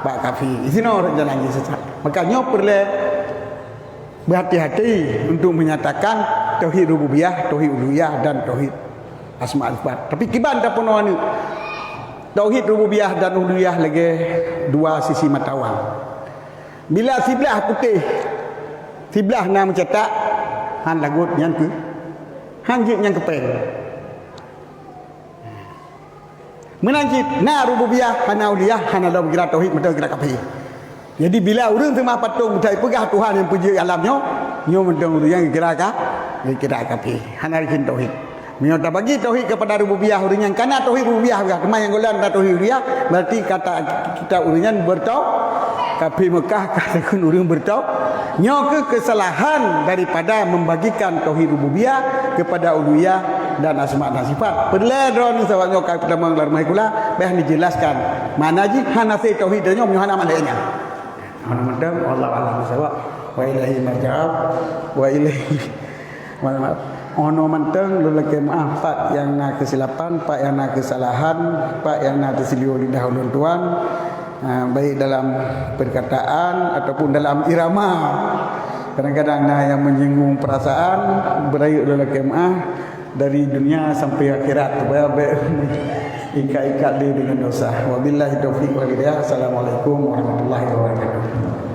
kafir. Isino jalan sesat. Makanya perlu berhati-hati untuk menyatakan tauhid rububiyah, tauhid uluhiyah dan tauhid asma wa sifat. Tapi kiban tak pernah ni. Tauhid rububiyah dan uluhiyah lagi dua sisi mata wang. Bila sebelah putih, sebelah nak mencetak, han lagut yang ke, han jip yang kepeng. Menanjit na rububiyah, hana uluhiyah, hana dalam kira tauhid, betul kira kafir. Jadi bila orang semua patung tak pegah Tuhan yang puji alamnya, nyo mentang yang kira kafir. Hana rikin tauhid. Mio tak bagi tauhid kepada rububiyah uringan, karena tauhid rububiyah kemana yang golan tauhid rububiyah, berarti kata kita uringan bertau kafir Mekah kata kun urang bertau nyo kesalahan daripada membagikan tauhid rububiyah kepada uluhiyah dan asma dan sifat. Perledron sebabnya kita menggelar mahikula bah dijelaskan mana ji hanasi tauhid nya mio hana malainya. Mudah-mudahan Allah alam bisawab wa ilahi marja'ab wa ilahi maaf. Ono manteng lelaki maaf pak yang nak kesilapan, pak yang nak kesalahan, pak yang nak tersilio lidah ulun tuan, baik dalam perkataan ataupun dalam irama. Kadang-kadang yang menyinggung perasaan, berayu lelaki maaf. dari dunia sampai akhirat supaya ikat-ikat dia dengan dosa. Wabillahi taufiq wal hidayah. Assalamualaikum warahmatullahi wabarakatuh.